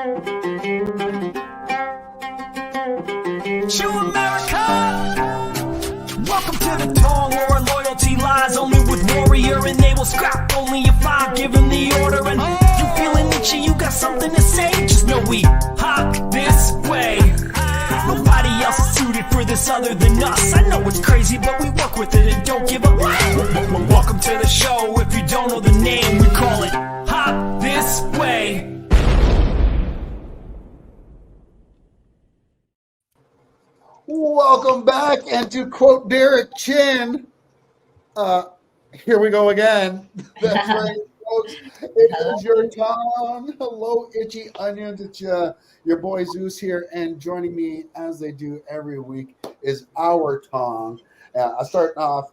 To America! Welcome to the tone where our loyalty lies only with warrior, and they will scrap only if I give them the order. And you feeling itchy, you got something to say? Just know we hop this way. Nobody else is suited for this other than us. I know it's crazy, but we work with it and don't give up. Welcome to the show. If you don't know the name, we call it Hop This Way. Welcome back, and to quote Derek Chin, here we go again. That's right, folks. It is your time. Hello, itchy onions. It's your boy Zeus here, and joining me, as they do every week, is our Tom. Starting off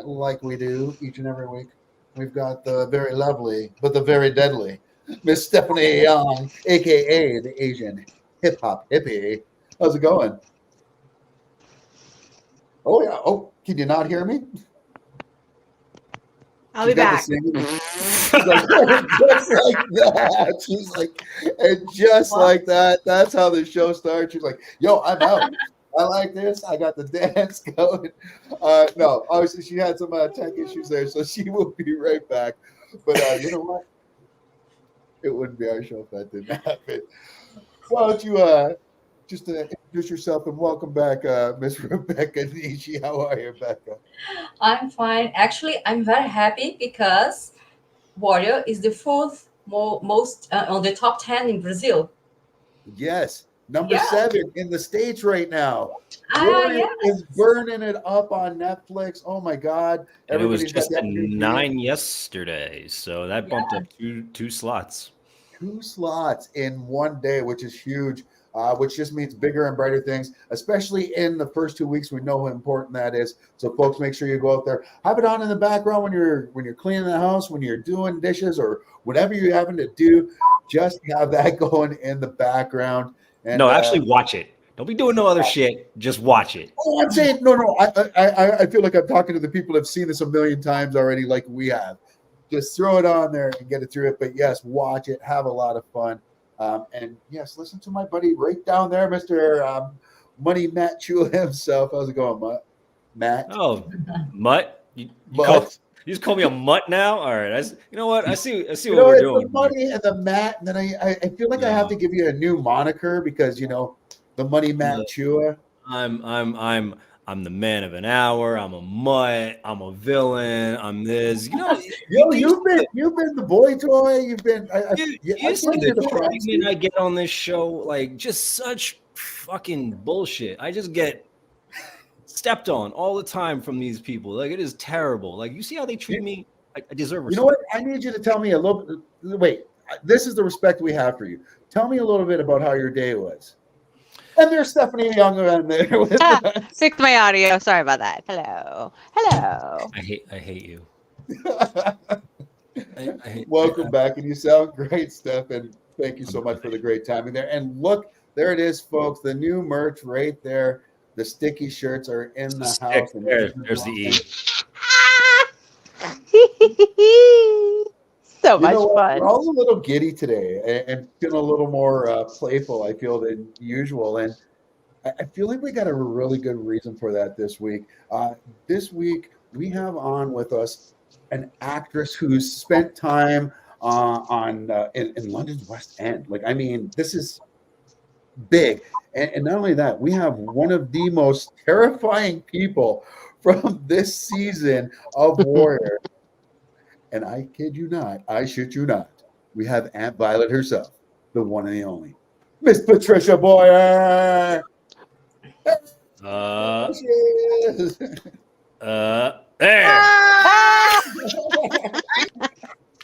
like we do each and every week. We've got the very lovely, but the very deadly, Miss Stephanie Young, a.k.a. the Asian hip-hop hippie. How's it going? Oh, yeah. Oh, can you not hear me? I'll be back. She's like, just like that. She's like, and just like that. That's how the show starts. She's like, yo, I'm out. I like this. I got the dance going. No, obviously she had some tech issues there, so she will be right back. But you know what? It wouldn't be our show if that didn't happen. Why don't you just introduce yourself and welcome back, Miss Rebecca Nishi. How are you, Rebecca? I'm fine. Actually, I'm very happy because Warrior is the fourth most on the top 10 in Brazil. Yes, number 7 in the States right now. Yes. Is burning it up on Netflix. Oh my God! And it was just at 9 yesterday, so that bumped up two slots. 2 slots in one day, which is huge. Which just means bigger and brighter things, especially in the first 2 weeks. We know how important that is. So, folks, make sure you go out there, have it on in the background when you're cleaning the house, when you're doing dishes, or whatever you're having to do. Just have that going in the background. And, no, actually, watch it. Don't be doing no other shit. Just watch it. Oh, I'm saying no. I feel like I'm talking to the people that have seen this a million times already, like we have. Just throw it on there and get it through it. But yes, watch it. Have a lot of fun. And yes, listen to my buddy right down there, Mr. Money Matt Chua himself. How's it going, Matt? Oh, Mutt? You just call me a mutt now? All right. You know what? I see what we're doing. The Money and the Matt, and then I feel like I have to give you a new moniker because the Money Matt Chua. I'm the man of an hour. I'm a mutt. I'm a villain. I'm this. You've been the boy toy. You've been. You see the treatment I get on this show, like just such fucking bullshit. I just get stepped on all the time from these people. Like it is terrible. Like you see how they treat me. I deserve respect. You know what? I need you to tell me a little. Wait, this is the respect we have for you. Tell me a little bit about how your day was. And there's Stephanie Young around there with us. Fixed my audio. Sorry about that. Hello. I hate you. Welcome back, and you sound great, Steph. And thank you so much for the great timing there. And look, there it is, folks. The new merch right there. The sticky shirts are in the house. And there's the E. So much fun. We're all a little giddy today and feeling a little more playful, I feel, than usual. And I feel like we got a really good reason for that this week. This week, we have on with us an actress who's spent time in London's West End. Like, I mean, this is big. And not only that, we have one of the most terrifying people from this season of Warrior. And I kid you not, I shit you not. We have Aunt Violet herself, the one and the only, Miss Patricia Boyer. There.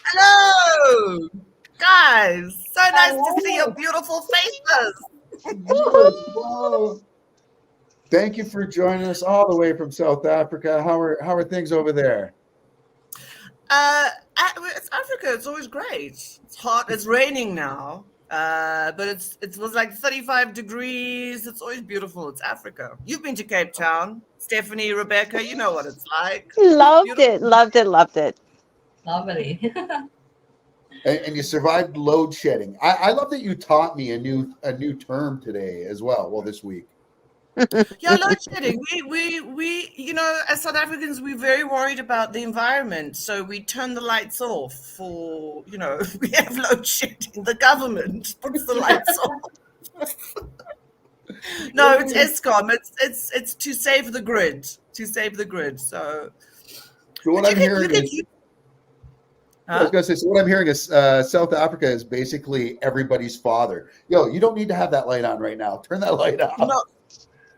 Hello, guys. So nice to see your beautiful faces. Thank you for joining us all the way from South Africa. How are things over there? It's Africa. It's always great. It's hot. It's raining now, but it was like 35 degrees. It's always beautiful. It's Africa. You've been to Cape Town, Stephanie, Rebecca. You know what it's like. Loved it. Lovely. and you survived load shedding. I love that you taught me a new term today as well. Well, this week. Yeah, load shedding. We, as South Africans, we're very worried about the environment, so we turn the lights off for, we have load shedding. The government puts the lights off. No, it's ESCOM. It's to save the grid. To save the grid. So what I'm hearing is. I was going to say, so what I'm hearing is South Africa is basically everybody's father. Yo, you don't need to have that light on right now. Turn that light off. No,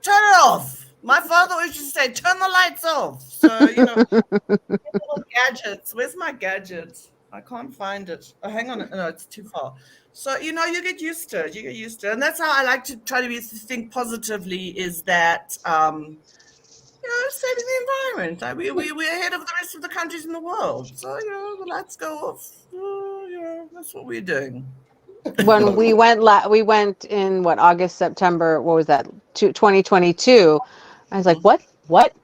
turn it off. My father always used to say, turn the lights off. So, little gadgets. Where's my gadget? I can't find it. Oh, hang on. No, it's too far. So, you get used to it. You get used to it. And that's how I like to try to think positively, is that, saving the environment. We're ahead of the rest of the countries in the world. So, the lights go off. That's what we're doing. When we went in August, September, what was that? 2022. I was like,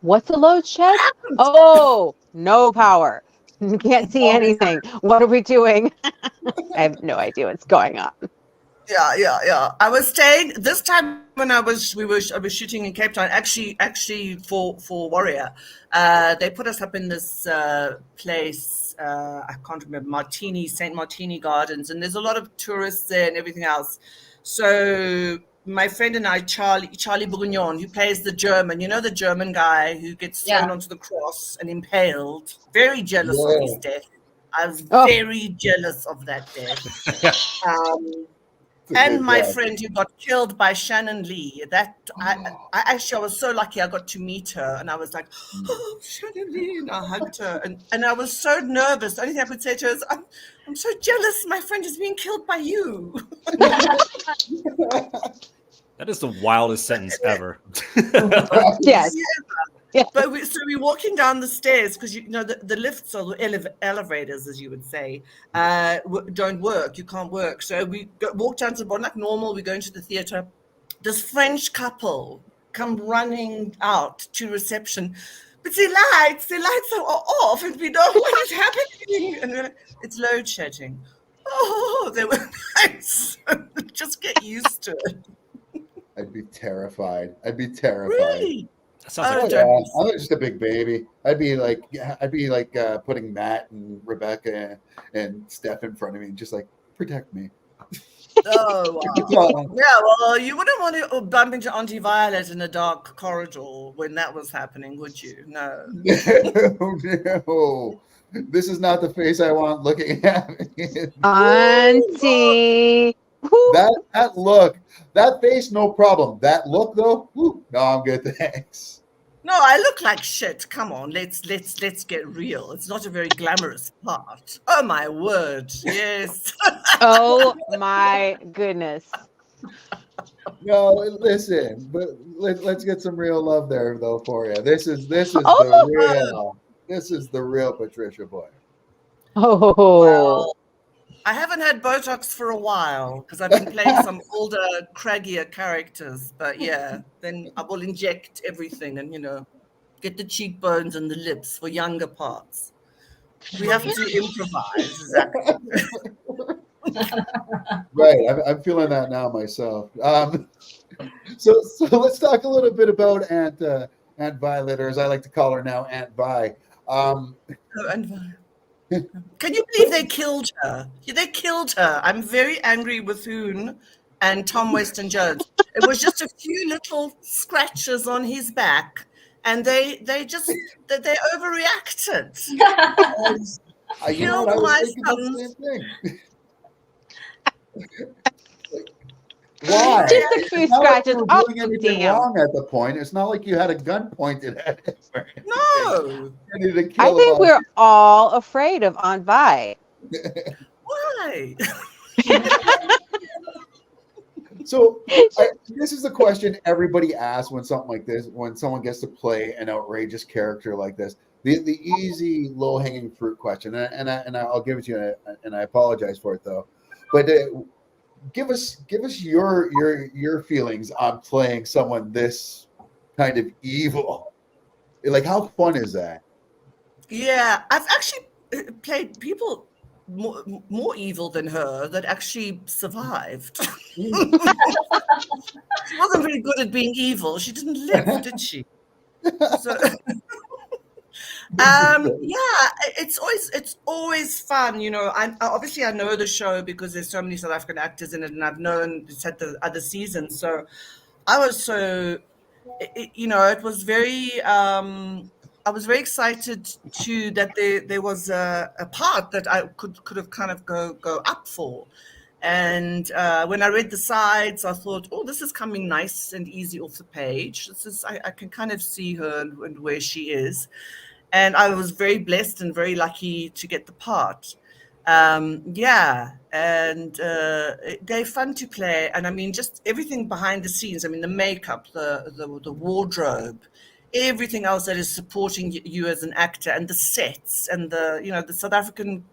what's the load shed? Oh, no power. You can't see anything. What are we doing? I have no idea what's going on. Yeah. I was staying this time when I was shooting in Cape Town. Actually, for Warrior, they put us up in this place. I can't remember, St. Martini Gardens, and there's a lot of tourists there and everything else. So my friend and I, Charlie Bourguignon, who plays the German, the German guy who gets thrown onto the cross and impaled. Very jealous of his death. I was very jealous of that death. And my friend who got killed by Shannon Lee. I was so lucky I got to meet her, and I was like, oh, Shannon Lee, and I hugged her, and I was so nervous. The only thing I could say to her is, I'm so jealous. My friend is being killed by you. That is the wildest sentence ever. Yes. Yeah. But we're walking down the stairs because the lifts or the elevators, as you would say, don't work. You can't work. So we walk down to the bottom like normal. We go into the theater. This French couple come running out to reception, but the lights are off, and we know what is happening. And we're like, it's load shedding. Oh, they were nice. Just get used to it. I'd be terrified. Really? Sounds like I'm just a big baby. I'd be like putting Matt and Rebecca and Steph in front of me and just like, protect me. Oh, wow. Yeah, well, you wouldn't want to bump into Auntie Violet in a dark corridor when that was happening, would you? No. No. This is not the face I want looking at me. Auntie. That look, that face, no problem. That look, though, no, I'm good, thanks. No, I look like shit. Come on, let's get real. It's not a very glamorous part. Oh my word, yes. Oh my goodness. No, listen, but let's get some real love there though for you. This is the real Patricia Boyer. Oh. Well, I haven't had Botox for a while because I've been playing some older, craggier characters. But yeah, then I will inject everything and, get the cheekbones and the lips for younger parts. We have to improvise. Exactly. Right, I'm feeling that now myself. So let's talk a little bit about Aunt Violet, or as I like to call her now, Aunt Vi. Can you believe they killed her? They killed her. I'm very angry with Hoon and Tom Weston Jones. It was just a few little scratches on his back, and they overreacted. Killed my son. Why? Just a few scratches. Oh, doing anything wrong at the point. It's not like you had a gun pointed at it. No. I think we're all afraid of Aunt Vi. Why? So this is the question everybody asks when something like this, when someone gets to play an outrageous character like this. The easy, low-hanging fruit question, and I'll give it to you, and I apologize for it though. But give us your feelings on playing someone this kind of evil. Like, how fun is that? Yeah, I've actually played people more evil than her that actually survived. She wasn't very good at being evil. She didn't live, did she? So, yeah, it's always fun. You know, obviously I know the show because there's so many South African actors in it, and I've known it's had the other seasons. So I was you know, it was very. I was very excited to that there was a part that I could have kind of go up for. And when I read the sides, I thought, oh, this is coming nice and easy off the page. This is I can kind of see her and where she is. And I was very blessed and very lucky to get the part. Yeah, and they're fun to play. And I mean, just everything behind the scenes. I mean, the makeup, the wardrobe, everything else that is supporting you as an actor, and the sets, and the South African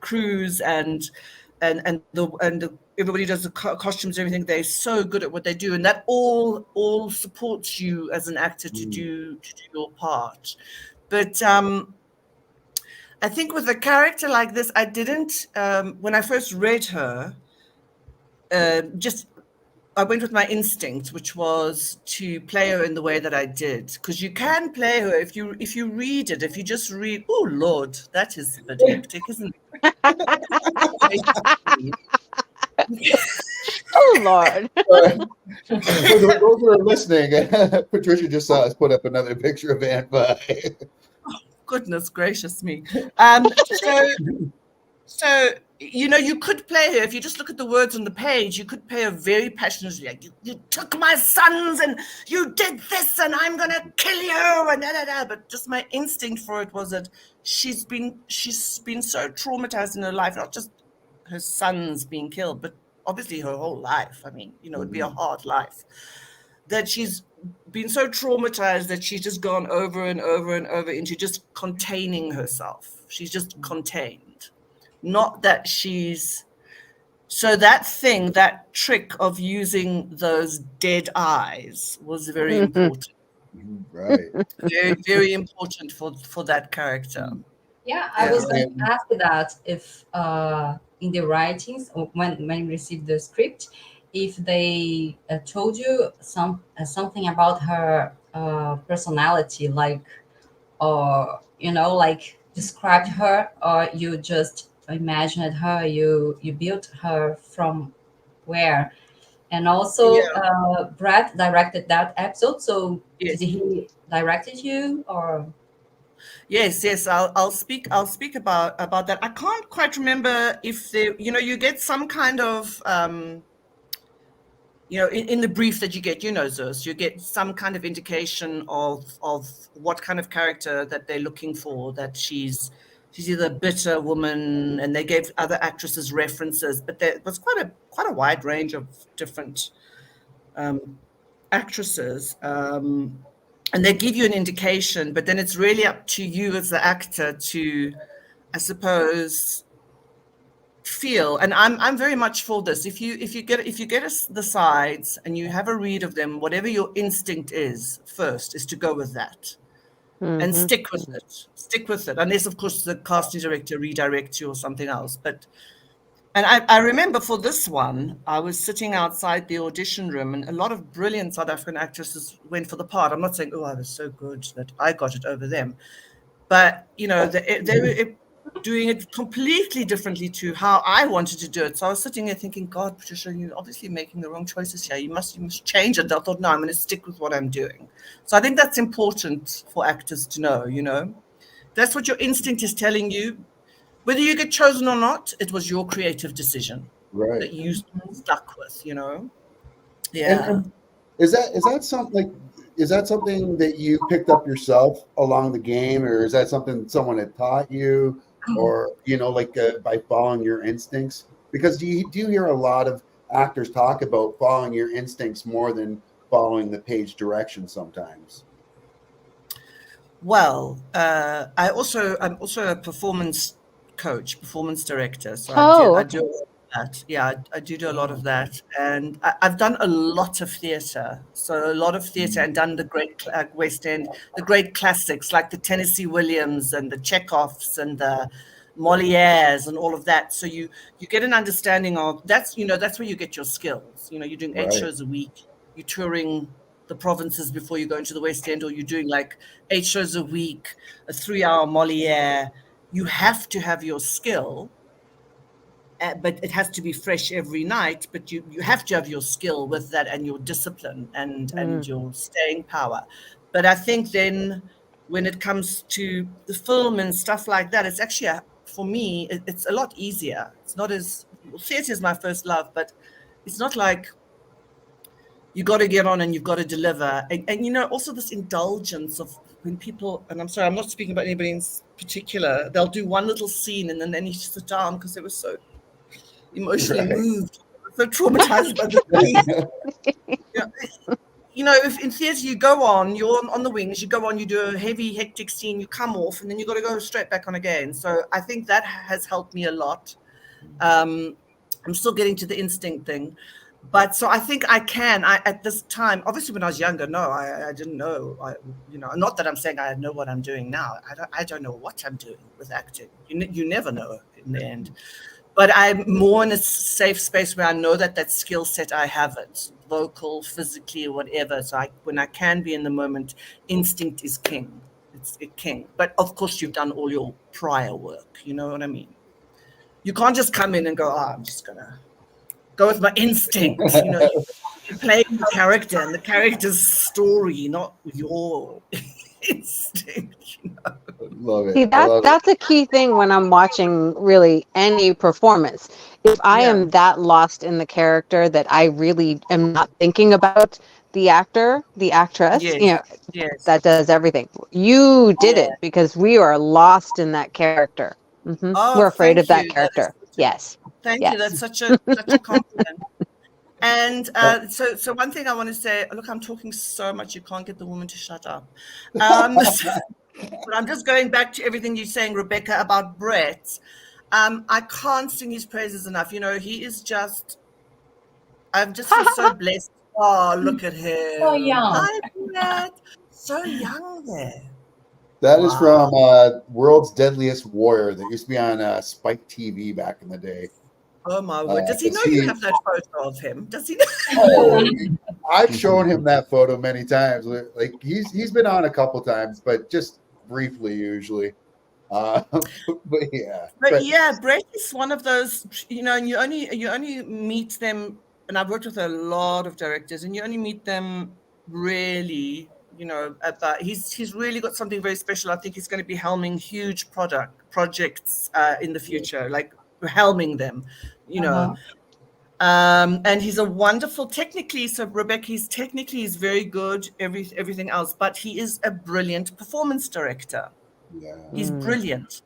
crews, and everybody does the costumes, everything. They're so good at what they do, and that all supports you as an actor to do your part. But I think with a character like this, I didn't, when I first read her, I went with my instinct, which was to play her in the way that I did. Because you can play her if you read it, if you just read, oh Lord, that is a bit hectic, isn't it? Oh Lord. For those who are listening, Patricia just saw us put up another picture of Aunt Vi. Goodness gracious me. So, you know, you could play her, if you just look at the words on the page, you could play her very passionately, like, you took my sons and you did this and I'm going to kill you and da, da, da. But just my instinct for it was that she's been so traumatized in her life, not just her sons being killed, but obviously her whole life. I mean, you know, it'd be a hard life. That she's been so traumatized that she's just gone over and over and over into just containing herself. She's just contained. Not that she's... So that trick of using those dead eyes was very important. Right. Very, very important for that character. Yeah, I was going to ask that if in the writings, or when you received the script, if they told you something about her personality, like, or like described her, or you just imagined her, you built her from where. And also Brad directed that episode, so Yes. did he directed you, or? Yes. I'll speak about that. I can't quite remember if there, you get some kind of in the brief that you get, Zeus, you get some kind of indication of what kind of character that they're looking for, that she's either a bitter woman, and they gave other actresses references, but there was quite a wide range of different actresses. And they give you an indication, but then it's really up to you as the actor to, I suppose, feel. And I'm very much for this. If you get the sides and you have a read of them, whatever your instinct is first is to go with that. And stick with it, unless of course the casting director redirects you or something else. And I remember for this one, I was sitting outside the audition room, and a lot of brilliant South African actresses went for the part. I'm not saying, oh, I was so good that I got it over them, but they were doing it completely differently to how I wanted to do it. So I was sitting there thinking, God, Patricia, you're obviously making the wrong choices here. You must change it. I thought, no, I'm going to stick with what I'm doing. So I think that's important for actors to know, that's what your instinct is telling you. Whether you get chosen or not, it was your creative decision that you stuck with, Yeah. And is that something that you picked up yourself along the game, or is that something someone had taught you, or by following your instincts? Because do you hear a lot of actors talk about following your instincts more than following the page direction sometimes? Well, I'm also a performance coach, performance director. So I do a lot of that. Yeah, I do a lot of that, and I've done a lot of theatre. So a lot of theatre, and done the great West End, the great classics like the Tennessee Williams and the Chekhovs and the Molieres and all of that. So you get an understanding of that's that's where you get your skills. You're doing 8 Right. shows a week. You're touring the provinces before you go into the West End, or you're doing like 8 shows a week, a 3-hour Moliere. You have to have your skill, but it has to be fresh every night. But you have to have your skill with that, and your discipline, and your staying power. But I think then when it comes to the film and stuff like that, it's actually for me it's a lot easier. It's not as theatre is my first love, but it's not like you got to get on and you've got to deliver. And also this indulgence of when people, and I'm sorry, I'm not speaking about anybody in particular, they'll do one little scene and then they need to sit down because they were so emotionally moved, so traumatized by the scene. If in theatre you go on, you're on the wings, you go on, you do a heavy, hectic scene, you come off, and then you got to go straight back on again. So I think that has helped me a lot. I'm still getting to the instinct thing. But so I think I can. At this time, obviously, when I was younger, no, I didn't know. Not that I'm saying I know what I'm doing now. I don't know what I'm doing with acting. You never know in the end. But I'm more in a safe space where I know that skill set, I have it, vocal, physically, or whatever. So when I can be in the moment, instinct is king. It's king. But of course, you've done all your prior work. You know what I mean? You can't just come in and go, I'm just gonna go with my instinct. You're playing the character and the character's story, not your instinct. Love it. See, that's a key thing when I'm watching really any performance. If I am that lost in the character that I really am not thinking about the actor, the actress, Yes. that does everything. You did it because we are lost in that character. Oh, We're afraid of that you. character. Yes. Thank Yes. you. That's such a compliment. And so one thing I want to say, look, I'm talking so much, you can't get the woman to shut up. But I'm just going back to everything you're saying, Rebecca, about Brett. I can't sing his praises enough. He is just, I'm just so blessed. Oh, look at him. So young. Hi, Brett. So young there. That is from World's Deadliest Warrior that used to be on Spike TV back in the day. Oh my word! Does he know you have that photo of him? Does he know? Oh, I've shown him that photo many times. Like he's been on a couple times, but just briefly usually. But yeah. But yeah, Brett is one of those, and you only meet them. And I've worked with a lot of directors, and you only meet them really. About he's really got something very special. I think he's going to be helming huge projects in the future, like helming them, and he's a wonderful technically. So Rebecca, he's very good. Everything else, but he is a brilliant performance director. Yeah. He's brilliant.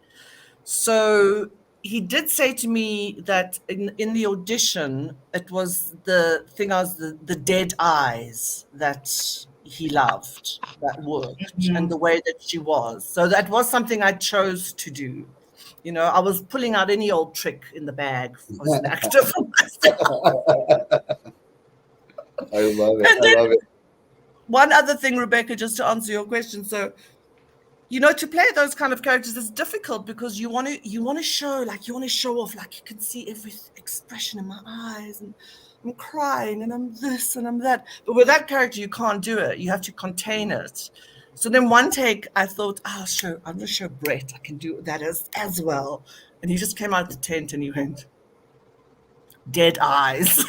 So he did say to me that in the audition, it was the thing the dead eyes that he loved, that worked, and the way that she was. So that was something I chose to do. I was pulling out any old trick in the bag as an actor for myself. I love it. I love it. One other thing, Rebecca, just to answer your question. So, to play those kind of characters is difficult because you want to show off, like you can see every expression in my eyes, and I'm crying and I'm this and I'm that. But with that character, you can't do it. You have to contain it. So then one take, I thought, I'm going to show Brett. I can do that as well. And he just came out the tent and he went, dead eyes.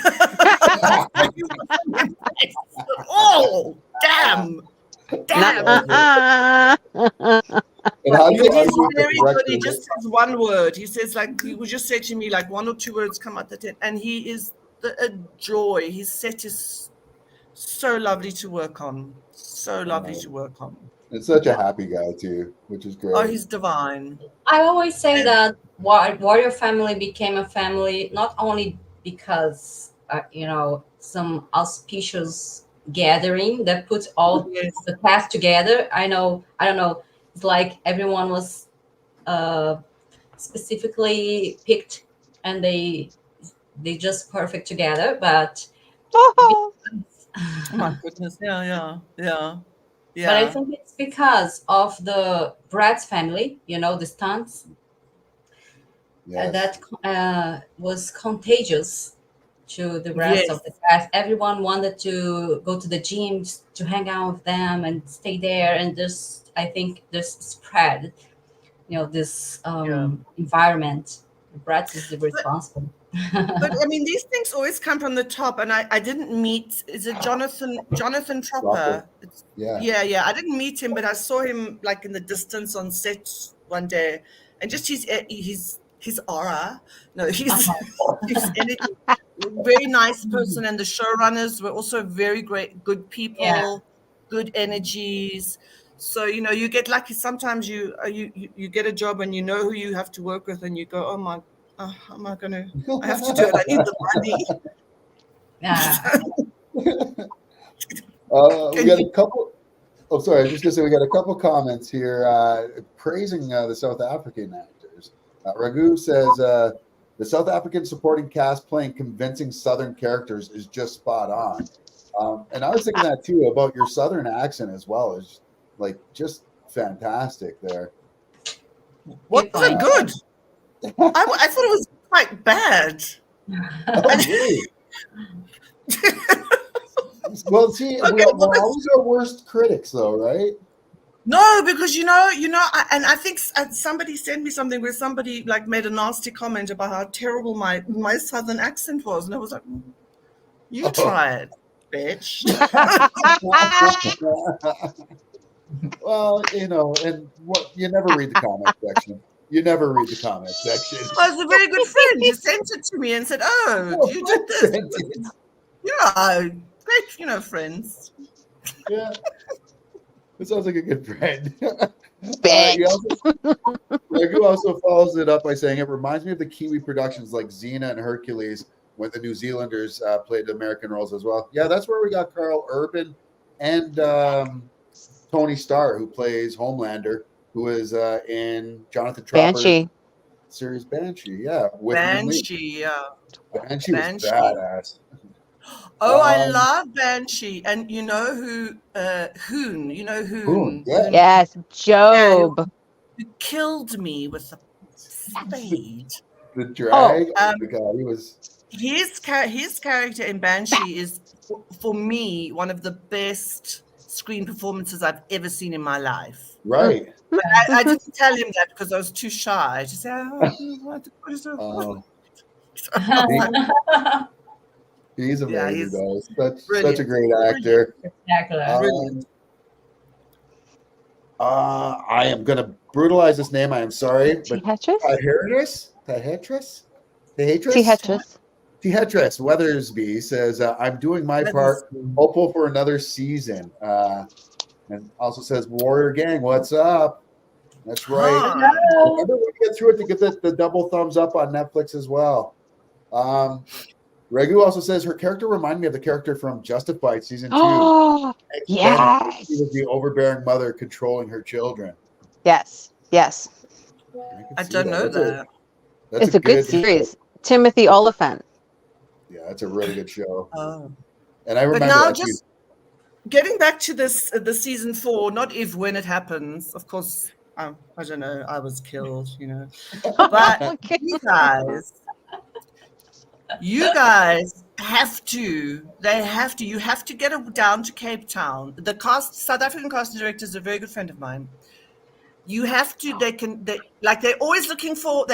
Oh, damn. And how do you He's argue with the very good. He director? just says one word. He says, like, he would just say to me, like, 1 or 2 words come out the tent. And he is a joy. His set is so lovely to work on. So lovely to work on. And such a happy guy too, which is great. Oh, he's divine. I always say that Warrior Family became a family not only because some auspicious gathering that puts all the cast together. I don't know. It's like everyone was specifically picked, and they just perfect together. But oh my goodness, yeah. But I think it's because of the Brad's family, the stunts. Yes. that was contagious to the rest Yes. of the cast. Everyone wanted to go to the gym to hang out with them and stay there, and just I think this spread, this Yeah. environment. Brett is the responsible. But I mean, these things always come from the top, and I didn't meet. Is it Jonathan Tropper? Yeah. Yeah. I didn't meet him, but I saw him like in the distance on set one day, and just his aura. No, his energy. Very nice person, and the showrunners were also very good people, Yeah. good energies. So you get lucky. Sometimes you get a job and you know who you have to work with, and you go, oh my, am I gonna? I have to do it. I need the money. Yeah. We got a couple. Oh, sorry. I was just gonna say we got a couple comments here praising the South African actors. Raghu says the South African supporting cast playing convincing Southern characters is just spot on. And I was thinking that too about your Southern accent as well. Is like just fantastic there. Was it good? I thought it was quite bad. Oh, really? Well, see, we're always our worst critics, though, right? No, because and I think somebody sent me something where somebody like made a nasty comment about how terrible my Southern accent was, and I was like, "You try it, bitch." Well, and you never read the comment section. You never read the comment section. I was a very good friend. You sent it to me and said, "Oh, you did this." Yeah, great, friends. Yeah. It sounds like a good friend. Raghu also follows it up by saying it reminds me of the Kiwi productions like Xena and Hercules when the New Zealanders played American roles as well. Yeah, that's where we got Carl Urban and Tony Starr, who plays Homelander, who is in Jonathan Tropper's Banshee. series Banshee. Yeah, with Banshee, yeah. Banshee was badass. Oh, I love Banshee, and you know who? Hoon. You know Hoon? Yeah. Yes, Job. Who killed me with a spade? The drag. Oh my God, he was. His character in Banshee is, for me, one of the best screen performances I've ever seen in my life. Right. But I didn't tell him that because I was too shy to say, He's amazing, he's though. Such a great actor. I am going to brutalize this name. I am sorry. Tehetris? Tehetris Weathersby says, I'm doing my part. Hopeful for another season. And also says, Warrior Gang, what's up? That's right. Remember when we get through it to get the double thumbs up on Netflix as well. Raghu also says her character reminded me of the character from Justified season 2. Oh, yes. She was the overbearing mother controlling her children. Yes. I don't know that. It's a good series. Timothy Oliphant. Yeah, that's a really good show. Oh. And I remember now that just getting back to this, the season 4, not if, when it happens. Of course, I don't know. I was killed, But you guys have to. You have to get down to Cape Town. The South African casting director is a very good friend of mine. You have to. They're always looking for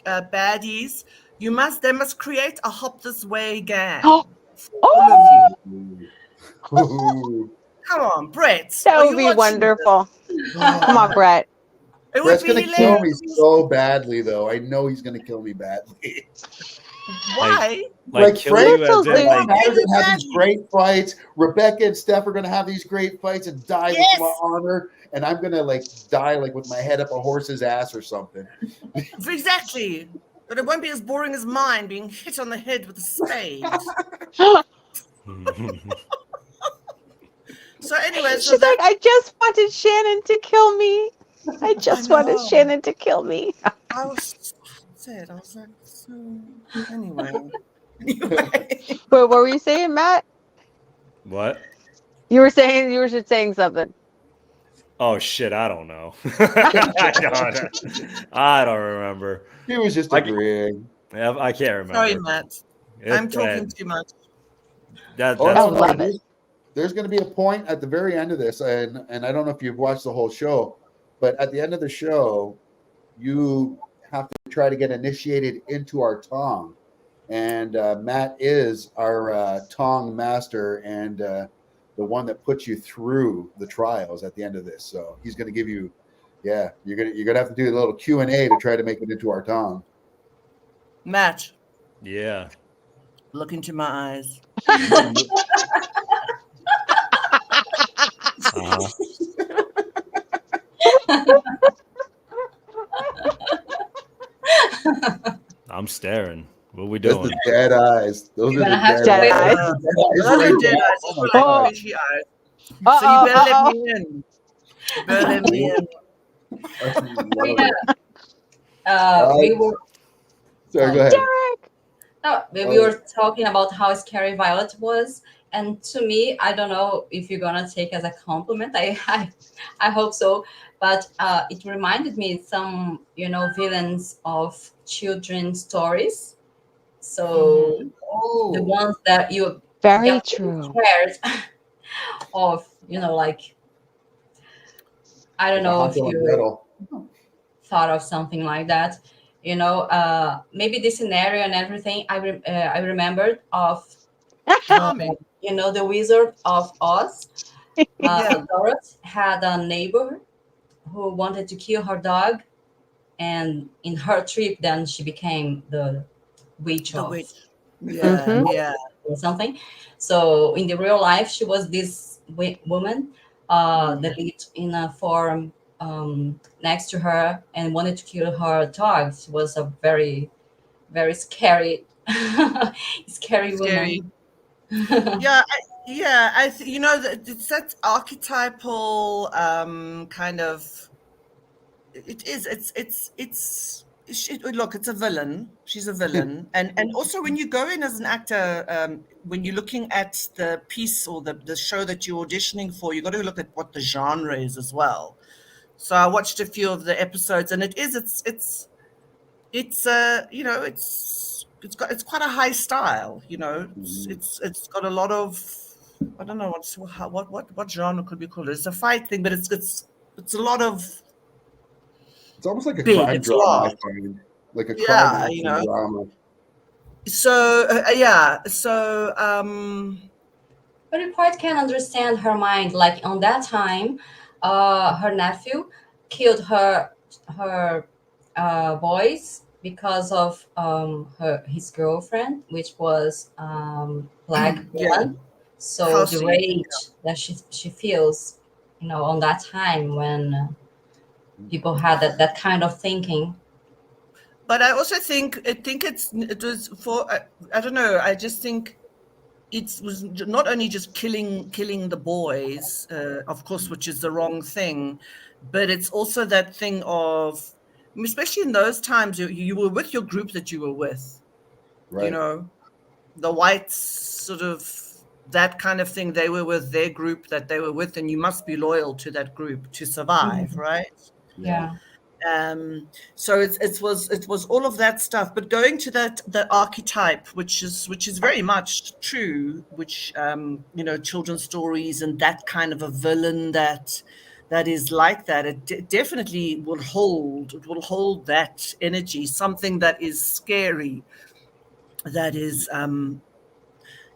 baddies. They must create a Hop This Wei gang. For all of you. Come on, Brett. That would be wonderful. Come on, Brett. Brett's going to kill me so badly, though. I know he's going to kill me badly. Why? Like kill you as in, like, have these great fights. Rebecca and Steph are going to have these great fights and die with my honor. And I'm going to die with my head up a horse's ass or something. Exactly. But it won't be as boring as mine being hit on the head with a spade. So anyway, she's like, I just wanted Shannon to kill me. I just wanted Shannon to kill me. I was sad. I was like, so anyway. What were you saying, Matt? What? You were saying something. Oh shit, I don't know. I don't remember. He was just agreeing. I can't remember. Sorry, Matt. I'm talking too much. That's love it. There's going to be a point at the very end of this, and I don't know if you've watched the whole show, but at the end of the show, you have to try to get initiated into our Tong. And Matt is our Tong master and the one that puts you through the trials at the end of this. So he's going to give you, you're gonna have to do a little Q&A to try to make it into our Tong. Matt, Yeah. look into my eyes. I'm staring. What are we That's doing? the dead eyes. Those You're are the gonna have dead to eyes. Those are dead eyes. Those are like fishy eyes. So you better let me in. You better let me in. We were Sorry, go ahead. Derek. no, we were talking about how scary Violet was, and to me, I don't know if you're gonna take as a compliment. I hope so, but it reminded me some villains of children's stories. So the ones that you Very get true. scared of, like I don't know if you thought of something like that. Maybe the scenario and everything. I remembered of Charming. the Wizard of Oz. Yeah. Dorothy had a neighbor who wanted to kill her dog, and in her trip, then she became the witch The of witch. Yeah, yeah. or something. So in the real life, she was this woman that lived in a farm next to her and wanted to kill her dog. She was a very, very scary, scary Scary. woman. It's that archetypal kind of. It is. Look, it's a villain. She's a villain, and also when you go in as an actor, when you're looking at the piece or the show that you're auditioning for, you got to look at what the genre is as well. So I watched a few of the episodes, and it's it's quite a high style. It's got a lot of, I don't know what genre could be called. It's a fight thing, but it's a lot of. It's almost like a Big, crime it's drama, I large. find. Like a Yeah, crime action drama. So But you quite can understand her mind. Like on that time, her nephew killed her boys because of his girlfriend, which was black Yeah. woman. So the Halsey, rage that she feels, on that time when people had that kind of thinking. but I also think it was for I don't know. I just think it was not only just killing the boys, of course, which is the wrong thing, but it's also that thing of, especially in those times, you were with your group that you were with, Right. The whites sort of that kind of thing. They were with their group that they were with, and you must be loyal to that group to survive, right? Yeah. So it was all of that stuff, but going to that archetype, which is very much true, which children's stories and that kind of a villain that is like that, it definitely will hold that energy, something that is scary, that is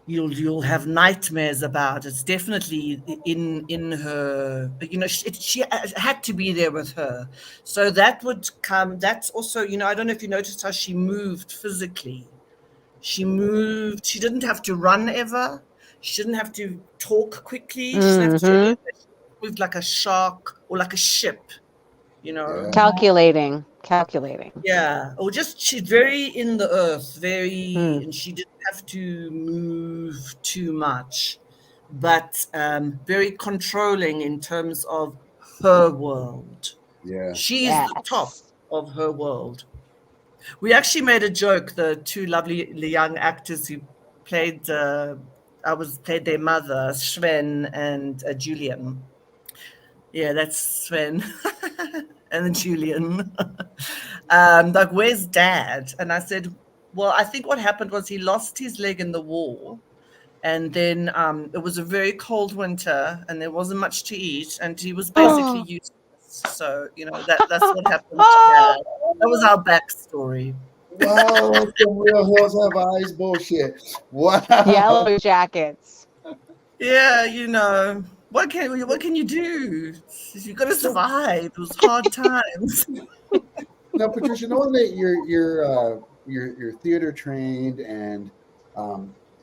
you'll have nightmares about. It's definitely in her. She had to be there with her, so that would come. That's also, I don't know if you noticed how she moved physically. She moved. She didn't have to run ever. She didn't have to talk quickly. She didn't have to move like a shark or like a ship. Yeah. Calculating. Yeah, or just she's very in the earth, and she didn't have to move too much, but very controlling in terms of her world. Yeah. She is the top of her world. We actually made a joke. The two lovely young actors who played, played their mother, Sven and Julian. Yeah, that's Sven and then Julian. Like, where's Dad? And I said, well, I think what happened was he lost his leg in the war. And then it was a very cold winter and there wasn't much to eat. And he was basically useless. So, that's what happened to Dad. That was our backstory. Wow, that's some Real Hills Have Eyes bullshit. Wow. Yellow Jackets. Yeah, what can you do? You got to survive. It was hard times. Now, Patricia, knowing that you're theater trained and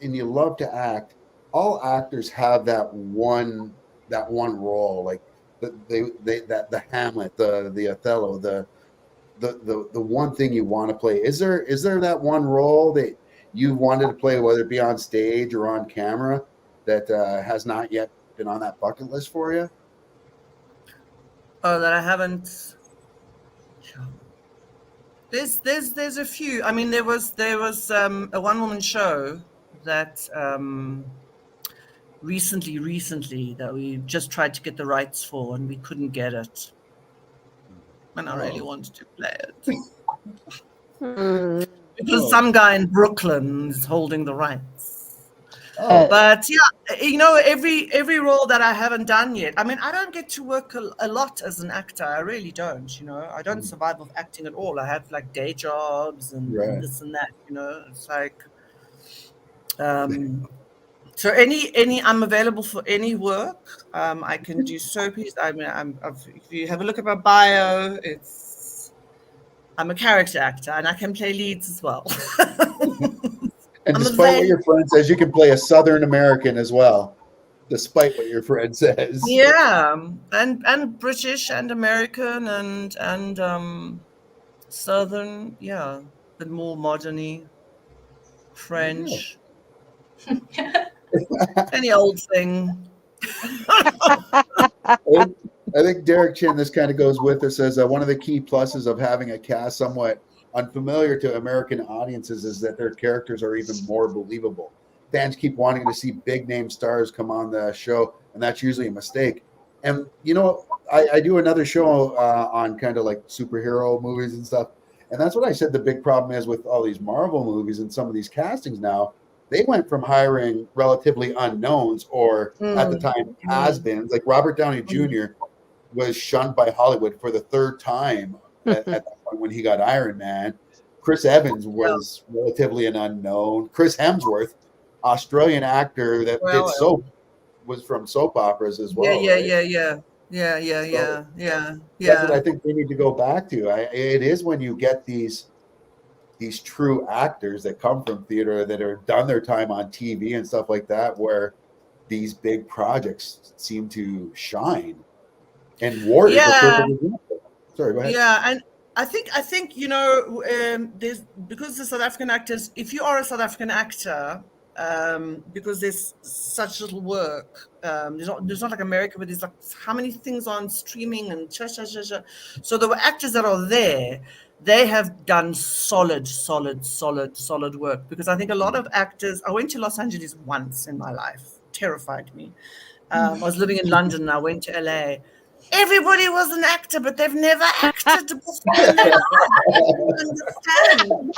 you love to act, all actors have that one role, like the Hamlet, the Othello, the one thing you want to play. Is there that one role that you wanted to play, whether it be on stage or on camera, that has not yet been on that bucket list for you? Oh, that I haven't. There's a few. I mean, there was a one-woman show that recently that we just tried to get the rights for and we couldn't get it. And I really wanted to play it. Because some guy in Brooklyn is holding the rights. But yeah, every role that I haven't done yet. I mean, I don't get to work a lot as an actor. I really don't. I don't survive off acting at all. I have like day jobs and this and that. It's like, so I'm available for any work. I can do soapies. I mean, if you have a look at my bio, I'm a character actor and I can play leads as well. And despite what your friend says, you can play a Southern American as well, despite what your friend says. Yeah, and British and American and Southern, yeah, but more modern-y, French. Any old thing. I think Derek Chin, this kind of goes with us, as one of the key pluses of having a cast somewhat unfamiliar to American audiences is that their characters are even more believable. Fans keep wanting to see big name stars come on the show, and that's usually a mistake. And I do another show on kind of like superhero movies and stuff, and that's what I said the big problem is with all these Marvel movies and some of these castings now. They went from hiring relatively unknowns or at the time has-beens, like Robert Downey Jr. was shunned by Hollywood for the third time at that point when he got Iron Man. Chris Evans was relatively an unknown. Chris Hemsworth, Australian actor that did soap, was from soap operas as well. Yeah. That's what I think we need to go back to. It is when you get these true actors that come from theater that are done their time on TV and stuff like that, where these big projects seem to shine. And Warriors are perfect example. Sorry, go ahead. Yeah, and I think there's, because the South African actors, if you are a South African actor, because there's such little work, there's not like America, but there's like how many things on streaming and so the actors that are there, they have done solid work, because I think a lot of actors, I went to Los Angeles once in my life, terrified me. I was living in London and I went to LA. Everybody was an actor, but they've never acted before in their life. Understand?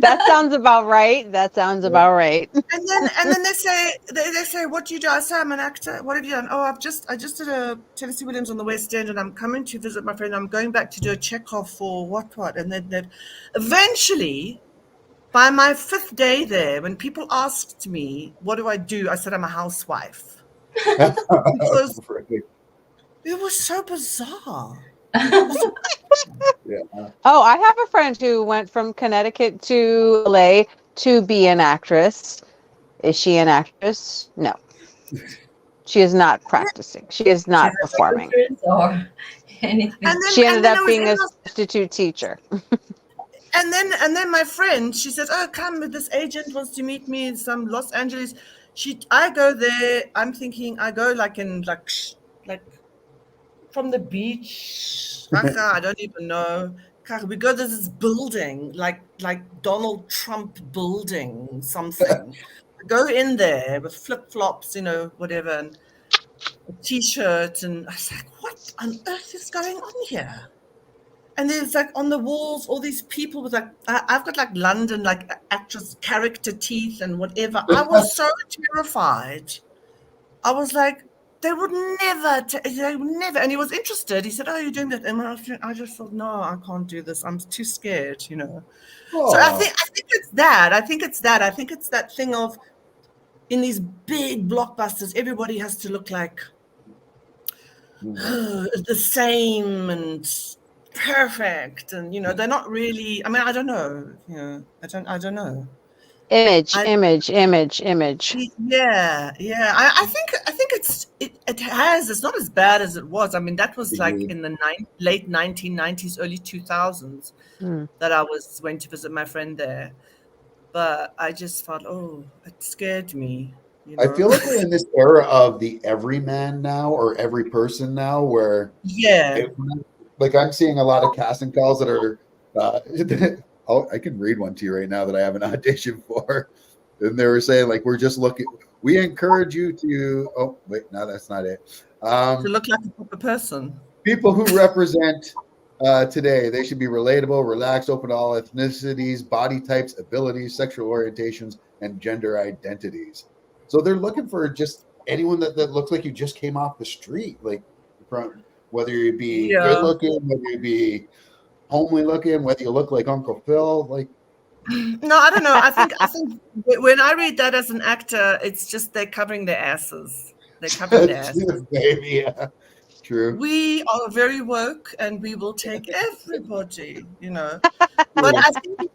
That sounds about right. And then they say, what do you do? I say, I'm an actor. What have you done? Oh, I just did a Tennessee Williams on the West End, and I'm coming to visit my friend. I'm going back to do a Chekhov for what? And then eventually, by my 5th day there, when people asked me, what do? I said, I'm a housewife. It was so bizarre. Oh, I have a friend who went from Connecticut to LA to be an actress. Is she an actress? No. She is not practicing. She is not performing. Or anything. She ended up being a substitute teacher. And then my friend, she says, oh, come, this agent wants to meet me in some Los Angeles. I go there, I'm thinking, I go like from the beach, I don't even know. We go to this building, like Donald Trump building something. I go in there with flip-flops, whatever. And T-shirt, and I was like, what on earth is going on here? And there's like on the walls all these people with like I've got like London like actress character teeth and whatever. I was so terrified. I was like, they would never, and he was interested. He said, oh, you're doing that. And I just thought, no, I can't do this. I'm too scared, you know. So I think it's that. I think it's that thing of, in these big blockbusters, everybody has to look like the same and perfect. And, you know, they're not really, I mean, I don't know. You know, I don't know. Image. I- Yeah. I think it's not as bad as it was. I mean, that was like in the late 1990s, early 2000s that I went to visit my friend there. But I just thought, oh, it scared me. You know? I feel like we're in this era of the everyman now, or every person now, where like I'm seeing a lot of casting calls that are I can read one to you right now that I have an audition for. And they were saying, like, we encourage you to, oh, wait, no, that's not it. To look like a proper person. People who represent today, they should be relatable, relaxed, open to all ethnicities, body types, abilities, sexual orientations, and gender identities. So they're looking for just anyone that looks like you just came off the street, like, whether you be good looking, whether you be homely looking, whether you look like Uncle Phil, like. No, I don't know. I think when I read that as an actor, it's just they're covering their asses. They're covering their asses. Baby, yeah. True. We are very woke, and we will take everybody, you know. But I think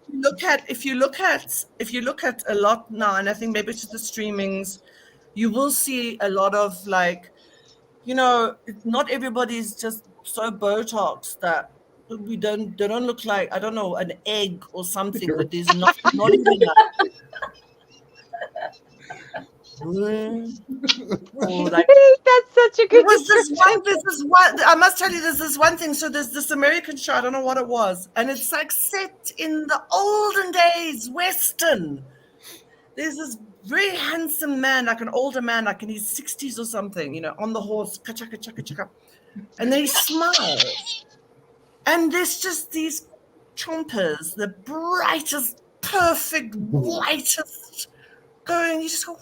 if you look at a lot now, and I think maybe to the streamings, you will see a lot of, like, you know, not everybody's just so Botox that they don't look like, I don't know, an egg or something, but there's not even like, that's such a good I must tell you, there's this one thing. So there's this American show, I don't know what it was, and it's like set in the olden days, Western. There's this very handsome man, like an older man, like in his 60s or something, you know, on the horse, ka-chaka, chaka, chaka, and then he smiles. And there's just these chompers, the brightest, perfect, whitest, going, you just go,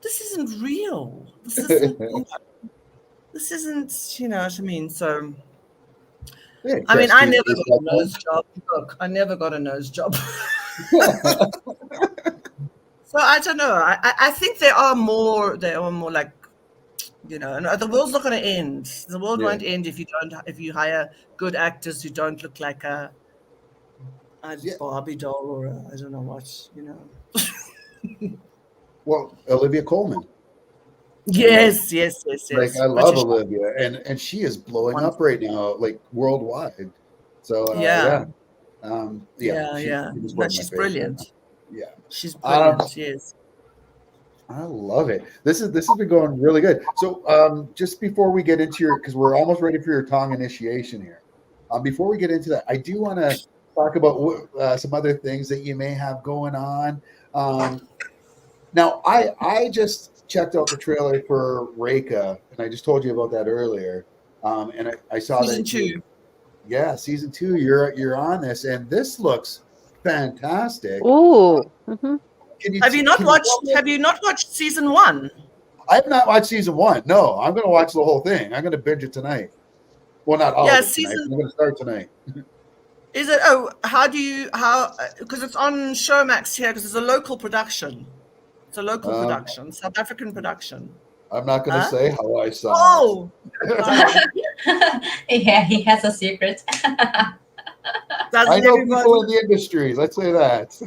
this isn't real. This isn't, you know what I mean? So, Yeah, I mean, I never got a nose job. Look, I never got a nose job. So I don't know. I think they are more like, you know, and the world's not going to end. The world won't end if you hire good actors who don't look like a Barbie doll or I don't know what, you know. Well, Olivia Colman. Yes. Like, I love Olivia, and she is blowing up right now, like, worldwide. So she's brilliant. Yeah, she's brilliant. Yes. I love it. This has been going really good. So just before we get into because we're almost ready for your Tong initiation here. Before we get into that, I do want to talk about some other things that you may have going on. Now, I just checked out the trailer for Reika, and I just told you about that earlier. And I saw season 2. Yeah, season 2. You're on this, and this looks fantastic. Ooh. Mm-hmm. Have you not watched season 1? I have not watched season 1. No, I'm going to watch the whole thing. I'm going to binge it tonight. Well, not all of it tonight. I'm going to start tonight. Is it? Oh, because it's on Showmax here, because it's a local production. It's a local production, South African production. I'm not going to say how I saw it. Yeah, he has a secret. I know people in the industry. Let's say that.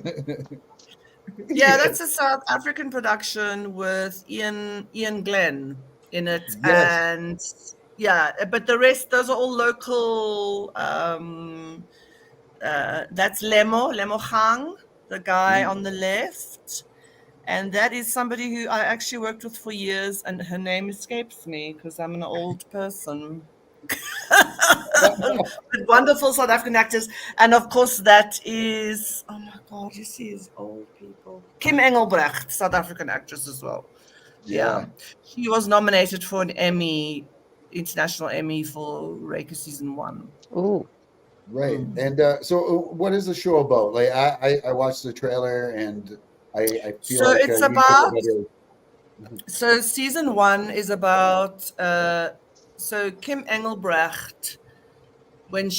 Yeah, that's a South African production with Ian Glenn in it, and but the rest, those are all local. That's Lemo Gang, the guy on the left, and that is somebody who I actually worked with for years, and her name escapes me because I'm an old person. With wonderful South African actors, and of course that is, oh my God, you see his old people. Kim Engelbrecht, South African actress as well. Yeah. She was nominated for an Emmy, international Emmy for Reika season 1. Ooh. Right. Mm. And so what is the show about? Like I watched the trailer and I feel So like it's you know about, what it is. so season 1 is about, so Kim Engelbrecht, when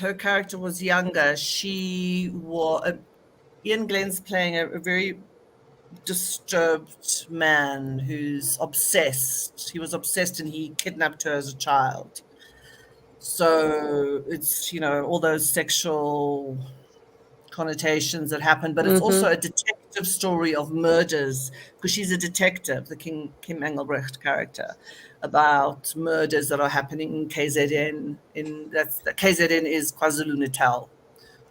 her character was younger, she was, Ian Glenn's playing a very disturbed man who's obsessed. He was obsessed and he kidnapped her as a child. So it's, all those sexual connotations that happen, but it's also a detective story of murders, because she's a detective, the Kim Engelbrecht character, about murders that are happening in KZN. KZN is KwaZulu-Natal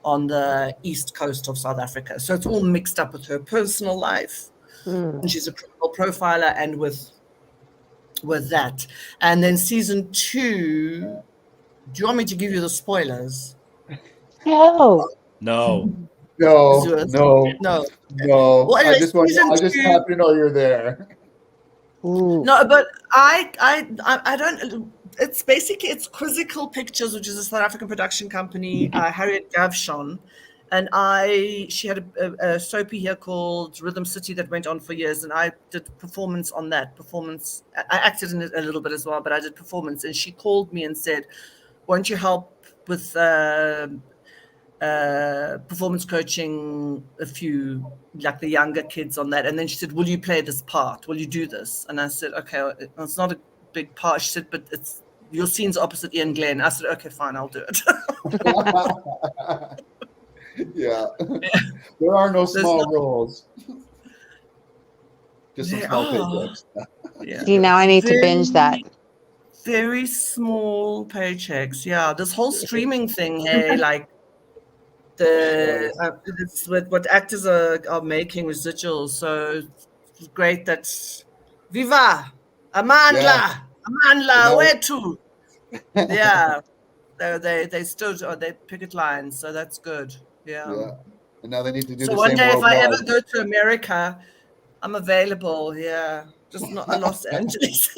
on the east coast of South Africa. So it's all mixed up with her personal life. And she's a criminal profiler, and with that. And then season 2, do you want me to give you the spoilers? No. No. No, Zeus? no, No. no. Well, I anyway, just want season I just 2. happen to know you're there. Ooh. No, but I don't. It's basically, it's Quizzical Pictures, which is a South African production company. Harriet Gavshon, and she had a soapy here called Rhythm City that went on for years, and I did performance on that. I acted in it a little bit as well, but I did performance. And she called me and said, "Won't you help with performance coaching a few, like the younger kids on that?" And then she said, "Will you play this part? Will you do this?" And I said, "Okay, it's not a big part." She said, "But it's your scene's opposite Ian Glenn." I said, "Okay, fine, I'll do it." Yeah. There are no There's small no- roles. Just some There small are. paychecks. Yeah. See, now I need to binge that. Very small paychecks. Yeah, this whole streaming thing, hey, like it's what actors are making residuals. So it's great that Viva Yeah. Amandla, No. where to? Yeah, they stood on their picket lines, so that's good. Yeah. Yeah. And now they need to do So the one same day, if I ever worldwide. go to America, I'm available. Yeah, just not Los Angeles.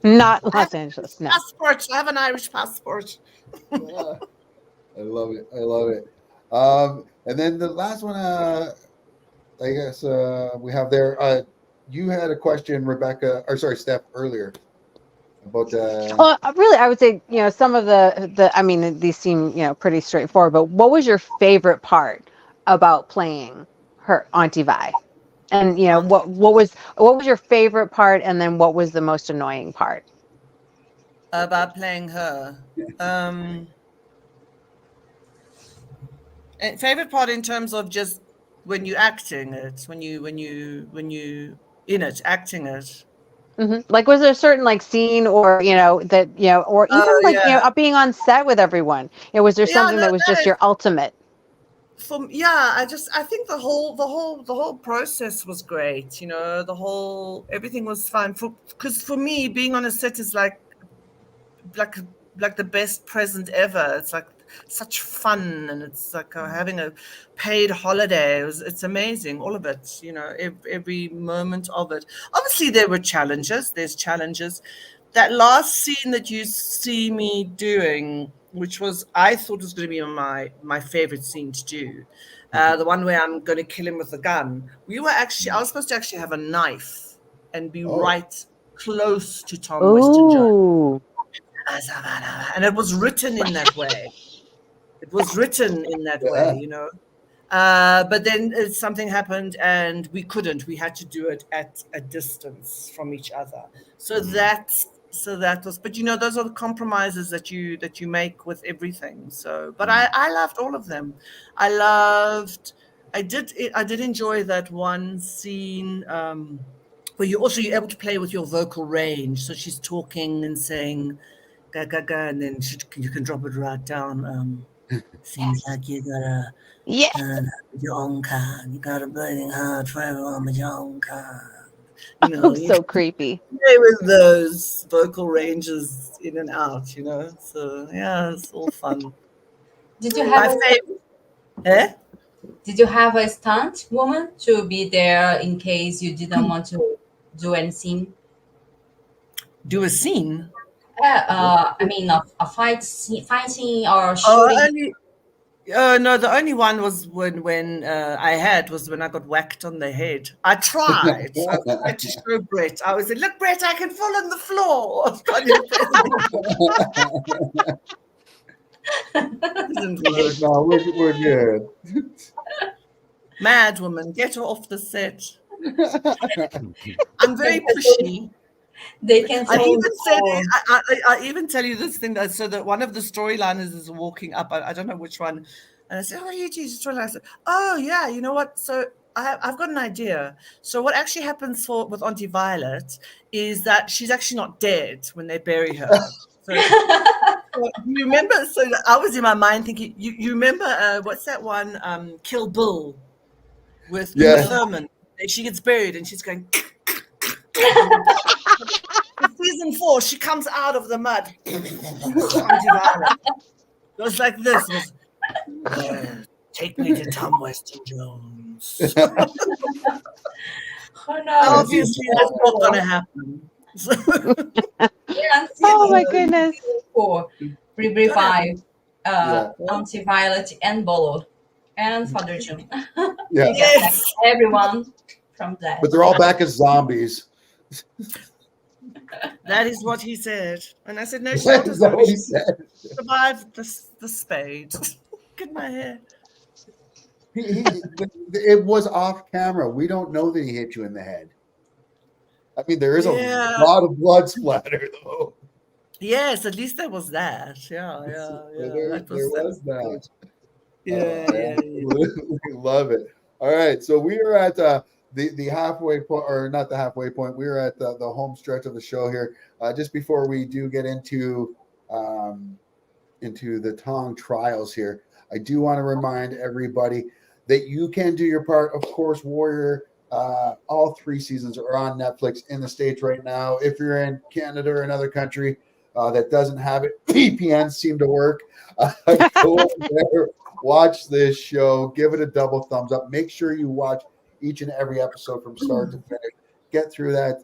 Not I have Los Angeles. No. passport. I have an Irish passport. Yeah. I love it. I love it. And then the last one, I guess we have there. You had a question, Rebecca, or sorry, Steph, earlier about. Well, really, I would say, some of I mean, these seem, pretty straightforward, but what was your favorite part about playing her Auntie Vi? And, what was your favorite part, and then what was the most annoying part? About playing her. Favorite part in terms of just when you acting it, when you in it, acting it. Like, was there a certain like scene, or that or even Oh like yeah, being on set with everyone? Was there yeah. something No, that was that just is your ultimate? I think the whole process was great. Everything was fun. Because for me, being on a set is like the best present ever. It's like such fun, and it's like having a paid holiday. It's amazing, all of it. Every moment of it. Obviously, there were challenges. There's challenges. That last scene that you see me doing, which I thought was going to be my favorite scene to do, the one where I'm going to kill him with a gun. I was supposed to actually have a knife and be right close to Tom Weston Jones. Ooh. And it was written in that way. But then something happened, and we couldn't. We had to do it at a distance from each other. So that was. But those are the compromises that you make with everything. So, but I loved all of them. I did enjoy that one scene. Where you're able to play with your vocal range. So she's talking and saying, "Ga ga ga," and then you can drop it right down. Seems like you gotta Yeah. stand up with your own kind. You got a bleeding heart for everyone with your own kind. So creepy. Play with those vocal ranges in and out. So yeah, it's all fun. Did you My have favorite. Eh? Did you have a stunt woman to be there in case you didn't want to do any scene? Do a scene. I mean, a fighting or Oh, shooting. only. No, the only one was when I got whacked on the head. I tried. I tried to show Brett. I was like, "Look, Brett, I can fall on the floor." I was trying to impress him. Didn't work. No, we're good. Mad woman, get her off the set. I'm very pushy. They can I fall even the said floor. I even tell you this thing that so that one of the storyliners is walking up. I don't know which one, and I said, "Oh, you do storyline." I said, "Oh yeah, you know what? So I've got an idea. So what actually happens with Auntie Violet is that she's actually not dead when they bury her." So, you remember? So I was in my mind thinking, you remember what's that one? Kill Bill with Uma Yes. Thurman. She gets buried and she's going. In season 4, she comes out of the mud. Auntie Violet. It was like this. It was, take me to Tom Weston Jones. Oh no! Obviously, that's not going to happen. Yeah, Oh my goodness. For Free 5, Yeah. Auntie Violet and Bolo and Father June. Yeah. They get back everyone from that. But they're all back as zombies. That is what he said. And I said, no, she Is that what he doesn't said? survive the spade. Look at my hair. It was off camera. We don't know that he hit you in the head. I mean, there is Yeah. a lot of blood splatter, though. Yes, at least there was that. Yeah. There was that. Yeah. We love it. All right, so we are at the halfway point, or not the halfway point. We are at the home stretch of the show here. Just before we do get into the Tong trials here, I do want to remind everybody that you can do your part. Of course, Warrior. All 3 seasons are on Netflix in the States right now. If you're in Canada or another country that doesn't have it, VPNs seem to work. Go over there, watch this show, give it a double thumbs up. Make sure you watch each and every episode from start to finish. Get through that,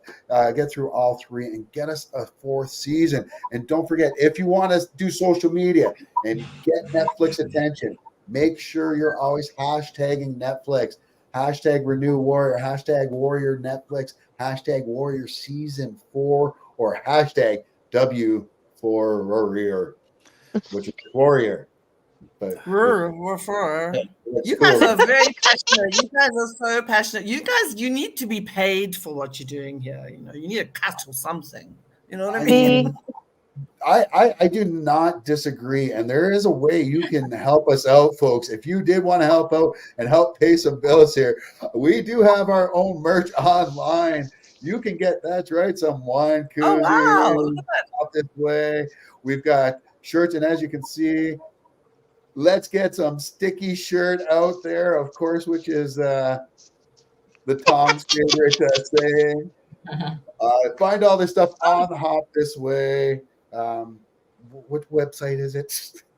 get through all 3, and get us a 4th season. And don't forget, if you want to do social media and get Netflix attention, make sure you're always hashtagging Netflix. Hashtag Renew Warrior, hashtag Warrior Netflix, hashtag Warrior Season 4, or hashtag W for Warrior, which is Warrior. But We're for. You guys are very passionate. You guys are so passionate. You need to be paid for what you're doing here. You know, you need a cut or something. You know what I mean? I do not disagree, and there is a way you can help us out, folks. If you did want to help out and help pay some bills here, we do have our own merch online. You can get, that's right, some wine koozies. Oh, wow. Look at that. Hop This Way. We've got shirts, and as you can see, let's get some sticky shirt out there, of course, which is the Tom's favorite saying. Find all this stuff on Hop This Way. What website is it?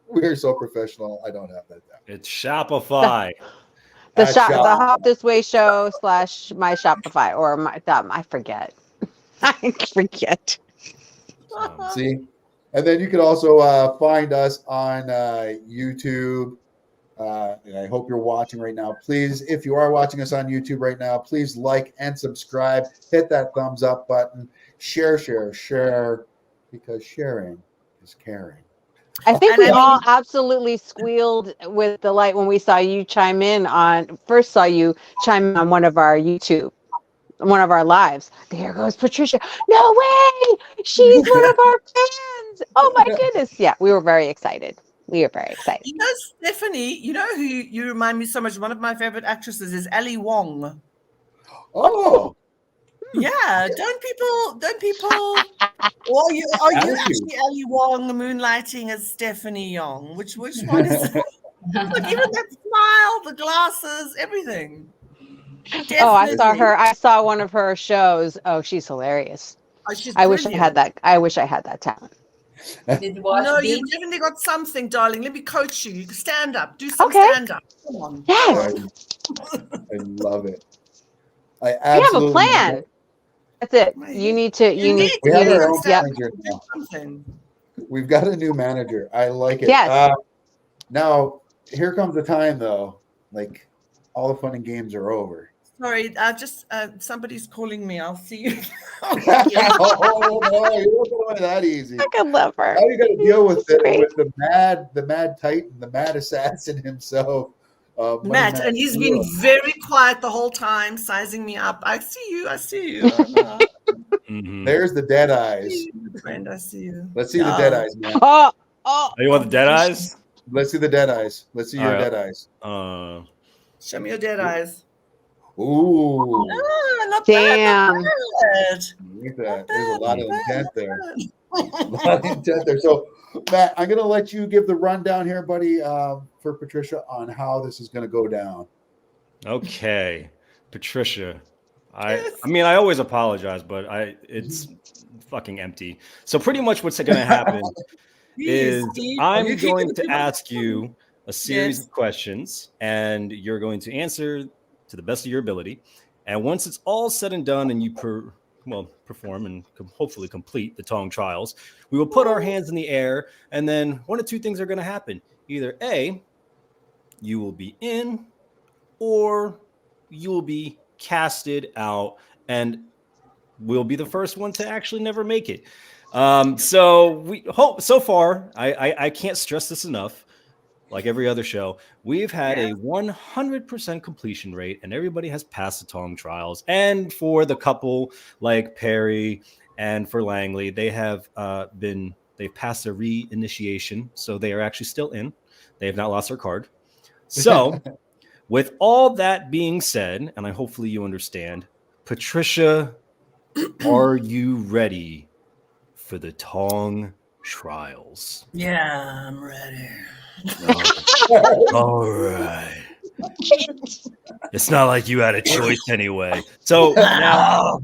We're so professional. I don't have that down. It's Shopify. The Hop This Wei Show / my Shopify, or my I forget. I forget. See, and then you can also find us on YouTube. And I hope you're watching right now. Please, if you are watching us on YouTube right now, please like and subscribe. Hit that thumbs up button. Share, because sharing is caring. I think we all absolutely squealed with delight when we saw you chime in on one of our lives. There goes Patricia. No way! She's one of our fans. Oh my goodness. Yeah, we were very excited. You know, Stephanie, you know who you remind me so much? One of my favorite actresses is Ali Wong. Oh. Yeah, don't people or you actually Ali Wong moonlighting as Stephanie Young? Which one is it? Look, even that smile, the glasses, everything. Definitely. Oh, I saw her. I saw one of her shows. Oh, she's hilarious. Oh, she's I wish I had that talent. Did you watch No, Big? you've definitely got something, darling. Let me coach you. You can stand up. Do some Okay. stand up. Come on. Yes, I love it. I we have a absolutely love plan. it. That's it. Well, You need to. You need We to. have You our need to own stand manager up and do now. something. We've got a new manager. I like it. Yes. Now, here comes the time, though. Like, all the fun and games are over. Sorry, just somebody's calling me. I'll see you. Oh, no, you don't get away that easy. I could love her. Now you got to deal with She's great. the mad titan, the mad assassin himself, Money Matt, Man and he's Hero. been very quiet the whole time, sizing me up. I see you. I see you. Mhm. There's the dead eyes. Friend, I see you. Let's see the dead eyes, man. Oh, Oh, you want the dead eyes? Let's see the dead eyes. Let's see your All right. dead eyes. Show me your dead eyes. Ooh, Ah, not damn. bad. look at that. There's a lot of intent there. A lot of intent there. So, Matt, I'm going to let you give the rundown here, buddy, for Patricia on how this is going to go down. Okay, Patricia. I mean, I always apologize, but it's fucking empty. So pretty much what's going to happen is I'm going to ask you a series of questions, and you're going to answer to the best of your ability. And once it's all said and done, and you perform and hopefully complete the Tong trials, we will put our hands in the air, and then one of two things are going to happen: either A, you will be in, or you will be casted out, and we'll be the first one to actually never make it. So we hope. So far, I can't stress this enough. Like every other show, we've had a 100% completion rate, and everybody has passed the Tong trials. And for the couple like Perry and for Langley, they've passed their reinitiation, so they are actually still in. They have not lost their card. So, with all that being said, and hopefully you understand, Patricia, are you ready for the Tong trials? Yeah, I'm ready. All right. It's not like you had a choice anyway. So now,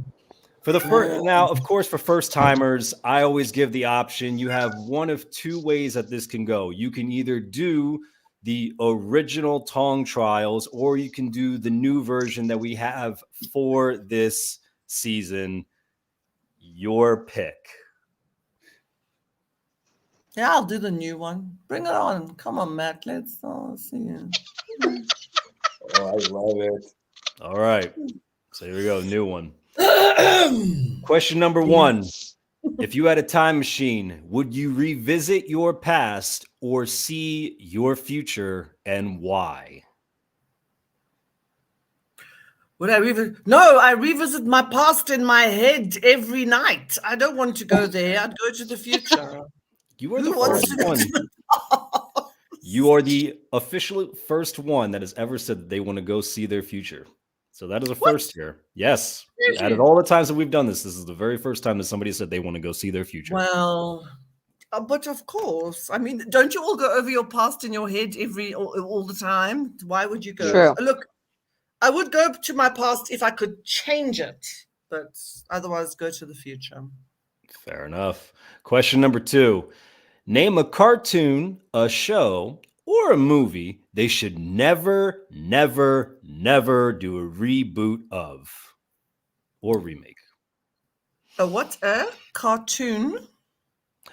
of course, for first timers, I always give the option. You have one of two ways that this can go. You can either do the original Tong trials, or you can do the new version that we have for this season. Your pick. Yeah, I'll do the new one. Bring it on. Come on, Matt. Let's see you. Oh, I love it. All right. So here we go. New one. Question number 1. If you had a time machine, would you revisit your past or see your future, and why? Would I revisit? No, I revisit my past in my head every night. I don't want to go there. I'd go to the future. You are Who the wants first to go one. to the past? You are the official first one that has ever said that they want to go see their future. So that is a first here. Yes. Out of all the times that we've done this, this is the very first time that somebody said they want to go see their future. Well, but of course. I mean, don't you all go over your past in your head all the time? Why would you go? True. Look, I would go to my past if I could change it, but otherwise go to the future. Fair enough. Question number 2. Name a cartoon, a show, or a movie they should never, never, never do a reboot of or remake. What? A cartoon?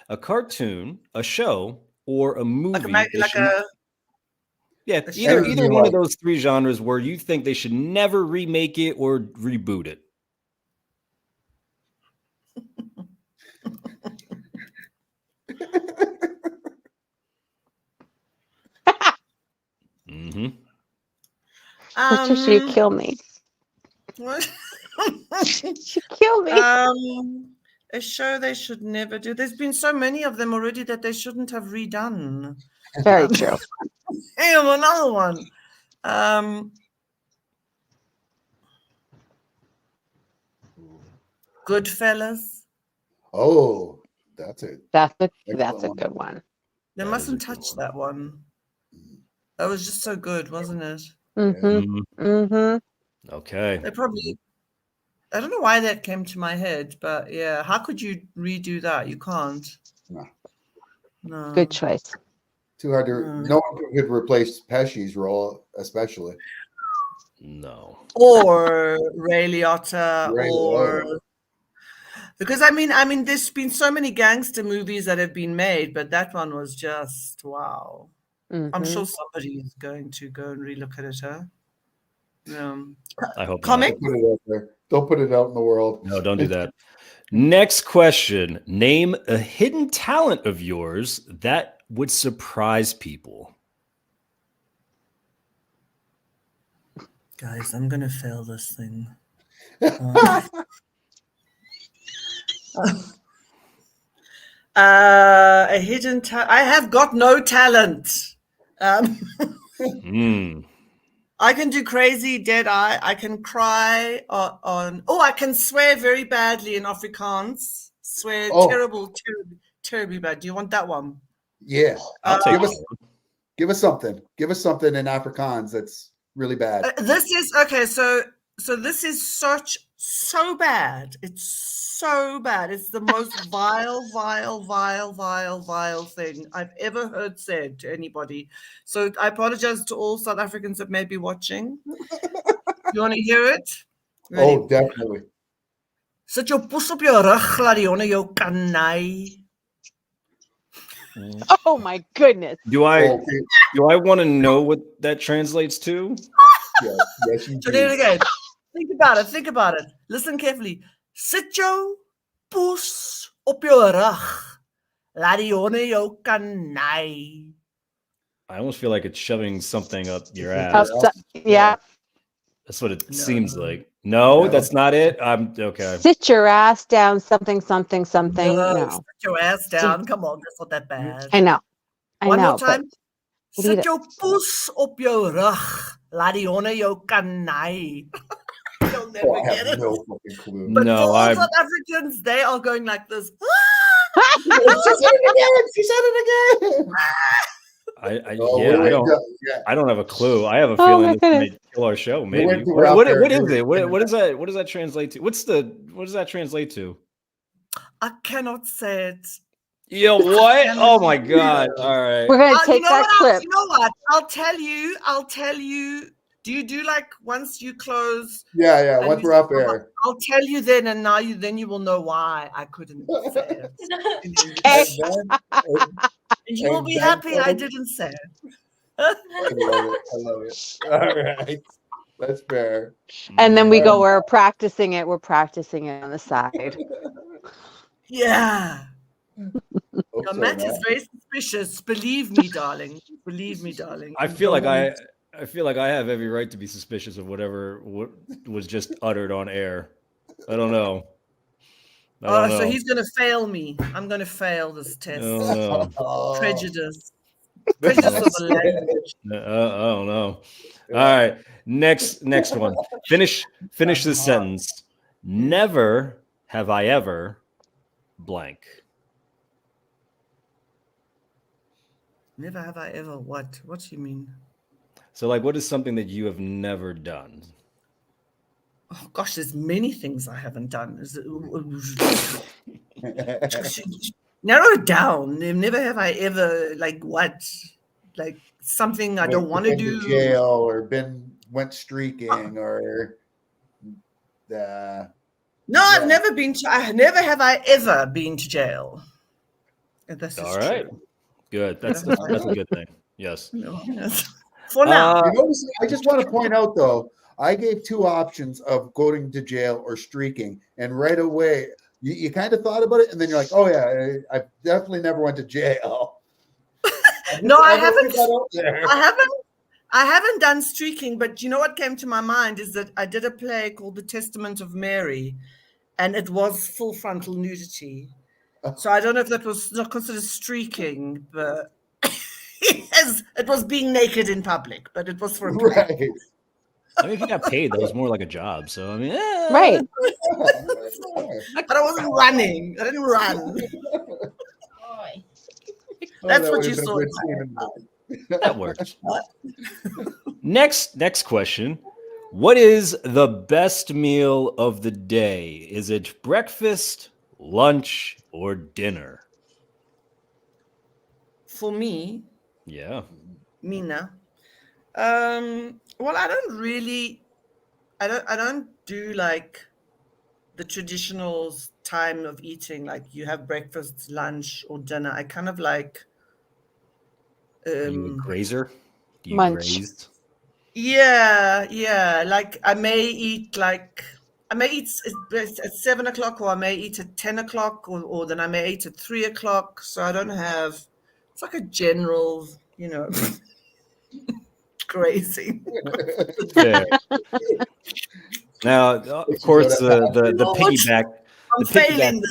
A cartoon, a show, or a movie. A Either one of those 3 genres where you think they should never remake it or reboot it. Mm-hmm. Patricia, you kill me. What? You kill me. A show they should never do. There's been so many of them already that they shouldn't have redone. Very true. Hey, another one. Goodfellas. Oh, that's it. That's a good one. They mustn't touch that one. That was just so good, wasn't it? Mm-hmm. Mm-hmm. Okay. They probably. I don't know why that came to my head, but yeah, how could you redo that? You can't. No. No. Good choice. Too hard to. No one could replace Pesci's role, especially. No. Or Ray Liotta, Ray or Liotta. because I mean, there's been so many gangster movies that have been made, but that one was just wow. I'm sure somebody is going to go and relook at it, huh? I hope Comic? not. Put it out there. Don't put it out in the world. No, don't do that. Next question. Name a hidden talent of yours that would surprise people. Guys, I'm gonna fail this thing. A hidden talent. I have got no talent. I can do crazy dead eye. I can cry on. Oh, I can swear very badly in Afrikaans. Swear terribly bad. Do you want that one? Yeah. I'll take it. Give us something. Give us something in Afrikaans that's really bad. This is okay. So this is so bad. It's so bad. It's the most vile thing I've ever heard said to anybody. So I apologize to all South Africans that may be watching. You want to hear it? Ready? Oh, definitely. Sit jou pos op jou rug, laat die honde jou kan naai. Oh my goodness. Do I want to know what that translates to? Yes, you So do. there again. Think about it. Listen carefully. Sit jou pos op jou rug, laat die honde jou kan naai. I almost feel like it's shoving something up your ass. Yeah. That's what it seems like. No, that's not it. I'm okay. Sit your ass down, something. No. Sit your ass down. Come on, that's not that bad. I know. One more time. lead Sit it. jou pos op jou rug, laat die honde jou kan naai. You'll never Oh, I get have it. no fucking clue. But No, for all I'm- South Africans, they are going like this. She said it again. I Oh, don't. yeah. I don't have a clue. I have a Oh feeling my this may goodness. kill our show. We Maybe. went to What out there, is dude. it? What does that translate to? What does that translate to? I cannot say it. Yo, what? Oh my god! All right. We're gonna You take know that what? clip. You know what? I'll tell you. Do you do like once you close? Yeah. and Once you we're up say, there. I'll tell you then, and then you will know why I couldn't say it. Hey. And you will be And happy I then- didn't say it. I love it. All right. That's fair. And then we're practicing it. We're practicing it on the side. Yeah. Hope Now, so, Matt Matt. is very suspicious. Believe me, darling. Believe me, darling. I feel like I have every right to be suspicious of whatever was just uttered on air. I don't know. I don't know. So he's going to fail me. I'm going to fail this test. I don't know. Oh. Prejudice of the language. I don't know. All right. Next one. Finish this sentence. Never have I ever blank. Never have I ever what? What do you mean? So, like, what is something that you have never done? Oh gosh, there's many things I haven't done. Narrow it down. Never have I ever like what? Like something I don't want to Been do. jail or went streaking or No, I've never been to. I never have I ever been to jail. And that's All right. true. Good. That's a good thing. Yes. No, yes. For now. You notice, I just want to point out though, I gave two options of going to jail or streaking, and right away you kind of thought about it, and then you're like, "Oh yeah, I definitely never went to jail." No, I haven't. I haven't done streaking, but you know what came to my mind is that I did a play called The Testament of Mary, and it was full frontal nudity. So I don't know if that was not considered streaking, but it was being naked in public, but it was for a play. Right. I mean, if you got paid, that was more like a job. So I mean, Right. But I wasn't running. I didn't run. That's what you saw. that works. Next question. What is the best meal of the day? Is it breakfast, lunch, or dinner? for me, Yeah. Mina. Well, I don't do like the traditional time of eating, like you have breakfast, lunch, or dinner. I kind of like, Are you a grazer? Do you Munch. grazed? yeah, like I may eat at 7 o'clock, or I may eat at 10 o'clock, or then I may eat at 3 o'clock. So I don't have. It's like a general, grazing. Fair. Now, of course, the Lord, piggyback. I'm The piggyback.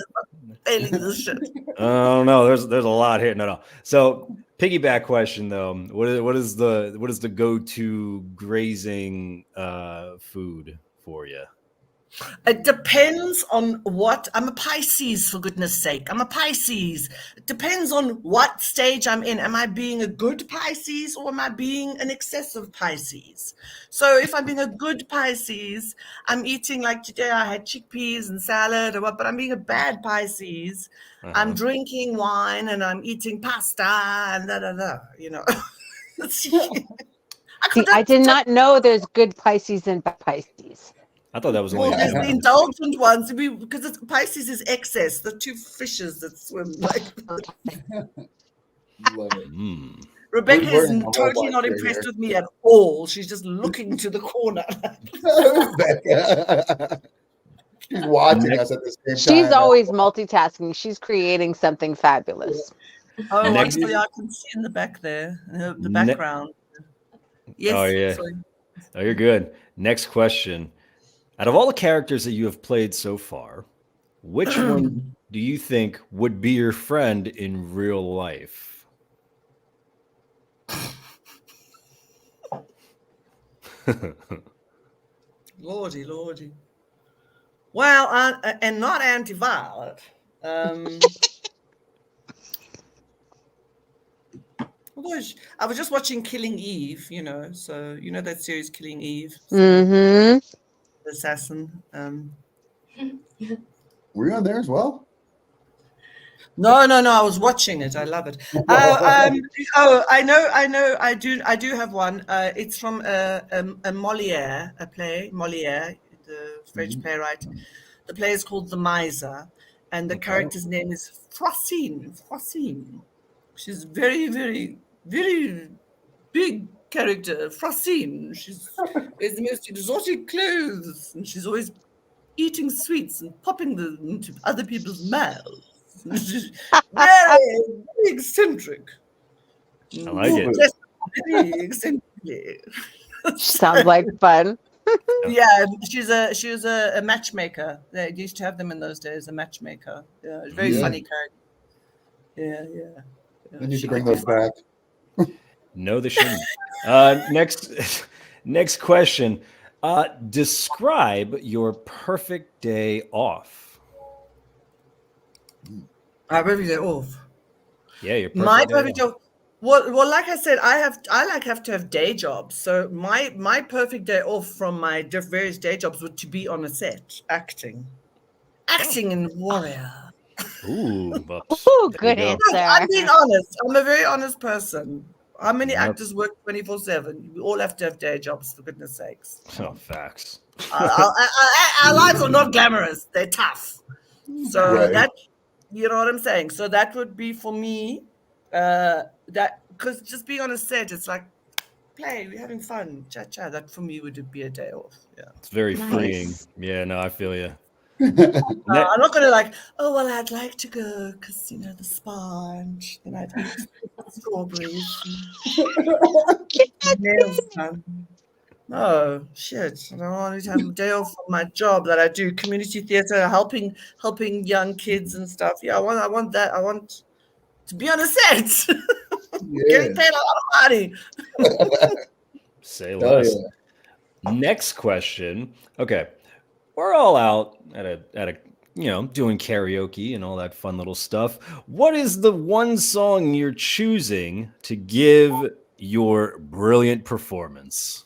failing this shit. I don't know. There's a lot here. No. So piggyback question though. What is the go-to grazing food for you? It depends on what. I'm a Pisces, for goodness sake. I'm a Pisces. It depends on what stage I'm in. Am I being a good Pisces, or am I being an excessive Pisces? So if I'm being a good Pisces, I'm eating, like today I had chickpeas and salad or what, but I'm being a bad Pisces. I'm drinking wine and I'm eating pasta and da. See, I did not know there's good Pisces and bad Pisces. I thought that was Well, only there's the Gemini. indulgent ones, because Pisces is excess, the two fishes that swim. Like Love it. Rebecca We're is in a totally robot not here. impressed with me at all. She's just looking to the corner. Becca. She's watching us at the same time. She's always multitasking. She's creating something fabulous. Oh, Next- actually, I can see in the back there, the Ne- background. Yes. Oh, yeah. Sorry. Oh, you're good. Next question. Out of all the characters that you have played so far, which one do you think would be your friend in real life? Lordy. Well, and not anti-Violet. Although I was just watching Killing Eve, so that series Killing Eve, Mm-hmm. the assassin. Were you on there as well? No, I was watching it. I love it. I know. I do have one. It's from a Moliere, a play. Moliere, the French playwright. The play is called The Miser, and the character's name is Francine. She's very, very, very big character. Francine. She's wears the most exotic clothes, and she's always eating sweets and popping them into other people's mouths. Very, very eccentric. I like it. Just very eccentrically. Sounds like fun. Yeah, she was a matchmaker. They used to have them in those days, a matchmaker. Yeah, very funny character. Yeah. I need to bring those back. No, they shouldn't. Next question. Describe your perfect day off. My perfect day off. Yeah, your My perfect day perfect off. day. Well, like I said, I have to have day jobs. So my perfect day off from my various day jobs would to be on a set acting in Warrior. Ooh, well, Ooh, there good you go. answer. I'm being honest. I'm a very honest person. How many Yep. actors work 24/7? We all have to have day jobs, for goodness sakes. Oh, facts. Our lives are not glamorous. They're tough. So Right. that, you know what I'm saying? So that would be for me, because just being on a set, it's like, play, we're having fun, cha-cha. That for me would be a day off. Yeah. It's very Nice. freeing. Yeah, no, I feel you. I'm not going to I'd like to go because, the spa, and then I'd eat strawberries. And nails done. No, shit. I don't want to have a day off from my job that I do, community theatre, helping young kids and stuff. Yeah, I want that. I want to be on a set. Getting paid a lot of money. Say Oh, less. yeah. Next question. Okay, we're all out at a doing karaoke and all that fun little stuff. What is the one song you're choosing to give your brilliant performance?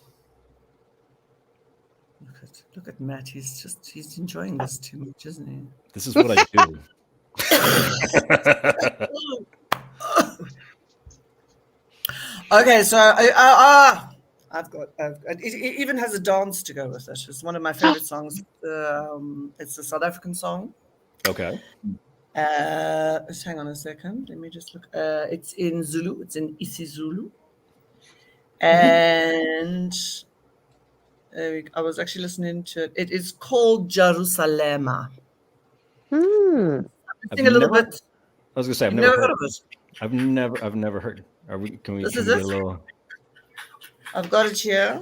Look at Matt. He's enjoying this too much, isn't he? This is what I do. Okay, so it even has a dance to go with it. It's one of my favorite songs. It's a South African song. Okay. Just hang on a second. Let me just look. It's in Zulu. It's in isiZulu. And I was actually listening to it. It is called Jerusalema. I've Sing a little never- bit. I was gonna say I've You've never never heard. heard of it? I've never heard. Are we? Can we? This Can is we get it? a little? I've got it here.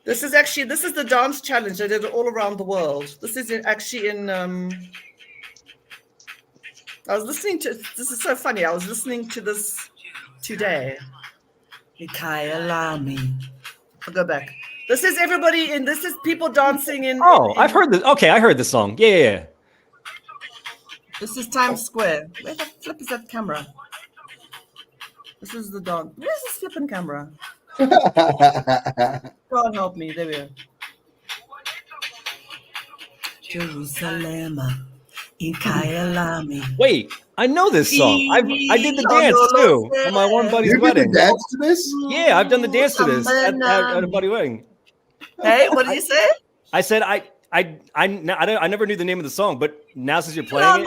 This is the dance challenge. They did it all around the world. This is actually in. I was listening to. This is so funny. I was listening to this today. Ikayalami. I'll go back. This is everybody in. This is people dancing in. Oh, I've heard this. Okay, I heard this song. Yeah. This is Times Square. Where the flip is that camera? This is the dance. Where's this flipping camera? God help me. There we go. Jerusalem, Ikayalami. Wait, I know this song. I did the dance too at my one buddy's You did wedding. the dance to this? Yeah, I've done the dance to this at a buddy wedding. Hey, what did you say? I said I never knew the name of the song, but now since you're playing it,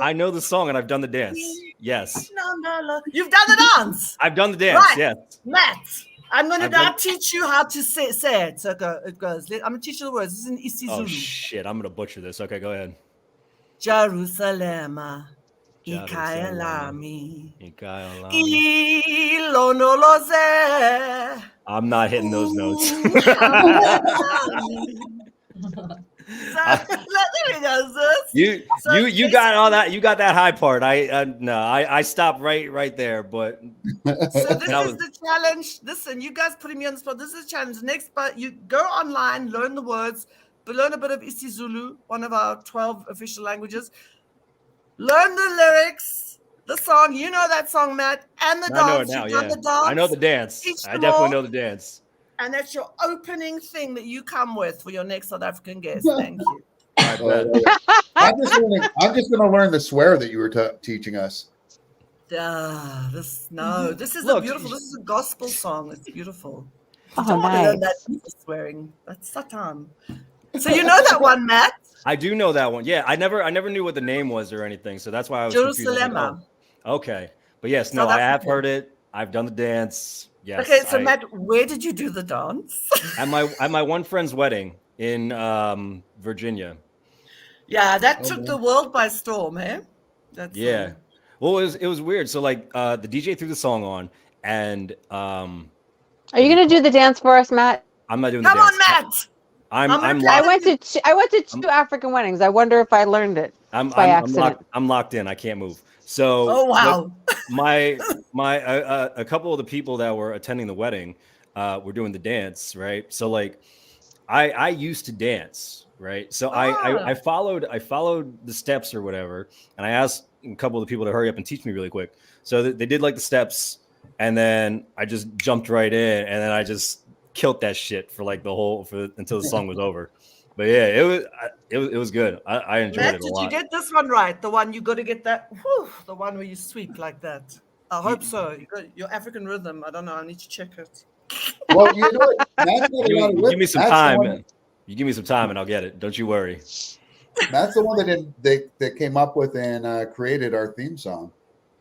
I know the song and I've done the dance. Yes, You've done the dance. I've done the dance. Right. Yes, Matt, I'm going to I've now done- teach you how to say it. So it goes. I'm going to teach you the words. This is in isiZulu. Oh shit, I'm gonna butcher this. Okay, go ahead. Jerusalem, Ikayalami. Ilonoloze. I'm not hitting those notes. You got all that. You got that high part. I stopped right there. But So this is the challenge. Listen, you guys putting me on the spot. This is the challenge. Next, but you go online, learn the words, but learn a bit of isiZulu, one of our 12 official languages. Learn the lyrics, the song. You know that song, Matt, and the dance. I know it now. You've done Yeah, the dance. I know the dance. Teach I them definitely all. know the dance. And that's your opening thing that you come with for your next South African guest. Thank you. I'm just going to learn the swear that you were teaching us. This is Look, beautiful. This is a gospel song. It's beautiful. Oh, Don't want to learn nice. that swearing. That's Satan. So you know that one, Matt? I do know that one. Yeah, I never knew what the name was or anything, so that's why I was confused. I was like, Jerusalem. oh, okay, but yes, no, South I have African. heard it. I've done the dance. Yes. Okay, so Matt, where did you do the dance? at my one friend's wedding in Virginia. Yeah, that took the world by storm, eh? That's Yeah. Well, it was weird. So like the DJ threw the song on, and Are you gonna do the dance for us, Matt? I'm not doing Come the dance. on, Matt. I'm I locked. went to two African weddings. I wonder if I learned it by accident. I'm locked in. I can't move. So Oh wow. my a couple of the people that were attending the wedding were doing the dance, right? So like I used to dance, right? So I followed the steps or whatever, and I asked a couple of the people to hurry up and teach me really quick. So they did like the steps, and then I just jumped right in, and then I just killed that shit for like until the song was over. But yeah, it was good. I enjoyed Matt, it a did lot. you get this one right? The one you got to get that. The one where you sweep like that. I hope so. You got your African rhythm. I don't know. I need to check it. Well, you know what? Matt's got a lot of Give me some Matt's the time. one- You give me some time and I'll get it. Don't you worry. That's the one that came up with and created our theme song,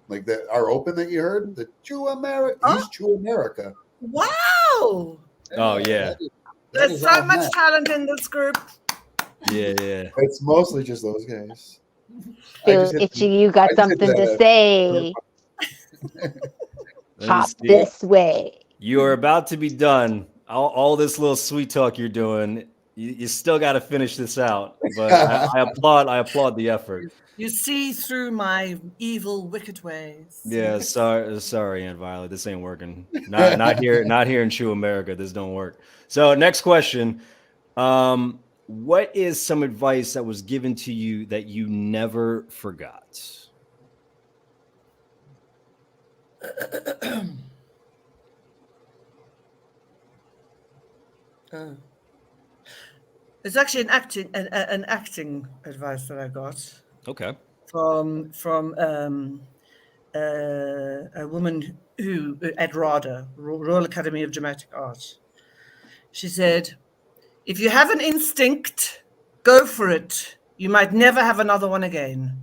like our open that you heard, the True America. He's True America. Wow. Oh yeah. That is There's so all much Matt. talent in this group. Yeah. It's mostly just those guys. I Feel just hit itchy, the- you I got just hit something to the- say. Let me Hop see. this way. You are about to be done. All this little sweet talk you're doing. You still got to finish this out. But I applaud the effort. You see through my evil, wicked ways. Yeah, sorry, Aunt Violet. This ain't working. Not here in True America. This don't work. So next question. What is some advice that was given to you that you never forgot? It's actually an acting advice that I got Okay. from a woman who at RADA, Royal Academy of Dramatic Art. She said, "If you have an instinct, go for it. You might never have another one again."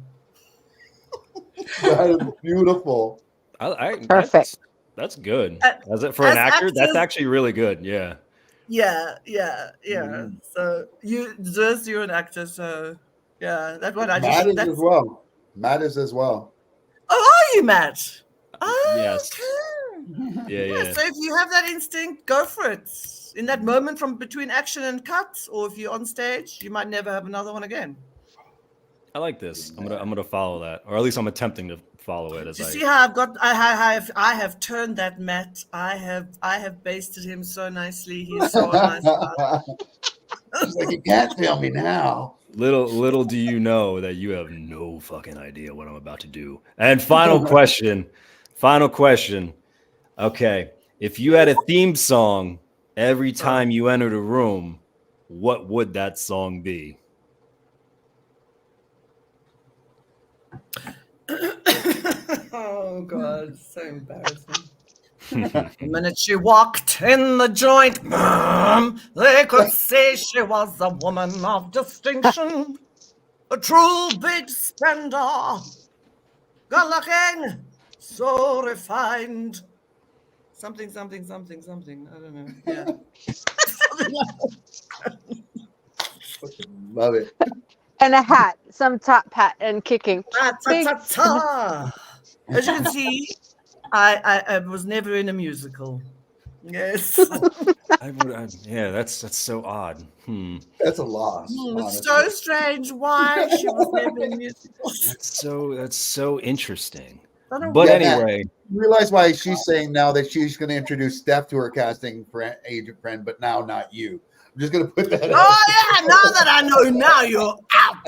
That is beautiful. Perfect. That's good. Uh, As it for an as actor, that's actors- actually really good. Yeah. Yeah. Mhm. So you're an actor, so yeah, that one I Matt just. is That's, as well. Matt is as well. oh, are you, Matt? Yes. Okay. Yeah. Yeah. So if you have that instinct, go for it. In that moment from between action and cuts, or if you're on stage, you might never have another one again. I like this. I'm gonna follow that, or at least I'm attempting to follow it. As Do you I see how I have turned that Matt? I have basted him so nicely. He's so a nice guy. She's like, you can't tell me now. little do you know that you have no fucking idea what I'm about to do. And final question. Okay, if you had a theme song every time you entered a room, what would that song be? Oh God, so embarrassing. The minute she walked in the joint, they could say she was a woman of distinction, a true big spender, good looking, so refined. Something. I don't know. Yeah. Love it. And a hat, some top hat and kicking. Big- Ta-ta-ta-ta. As you can see, I was never in a musical. Yes. Yeah, that's so odd. That's a loss. It's honestly. so strange why she was never in musicals. That's so interesting. I don't But know. Yeah, anyway, You realize why she's saying now that she's going to introduce Steph to her casting agent friend, but now not you. I'm just going to put that out. Oh yeah, now that I know, now you're out.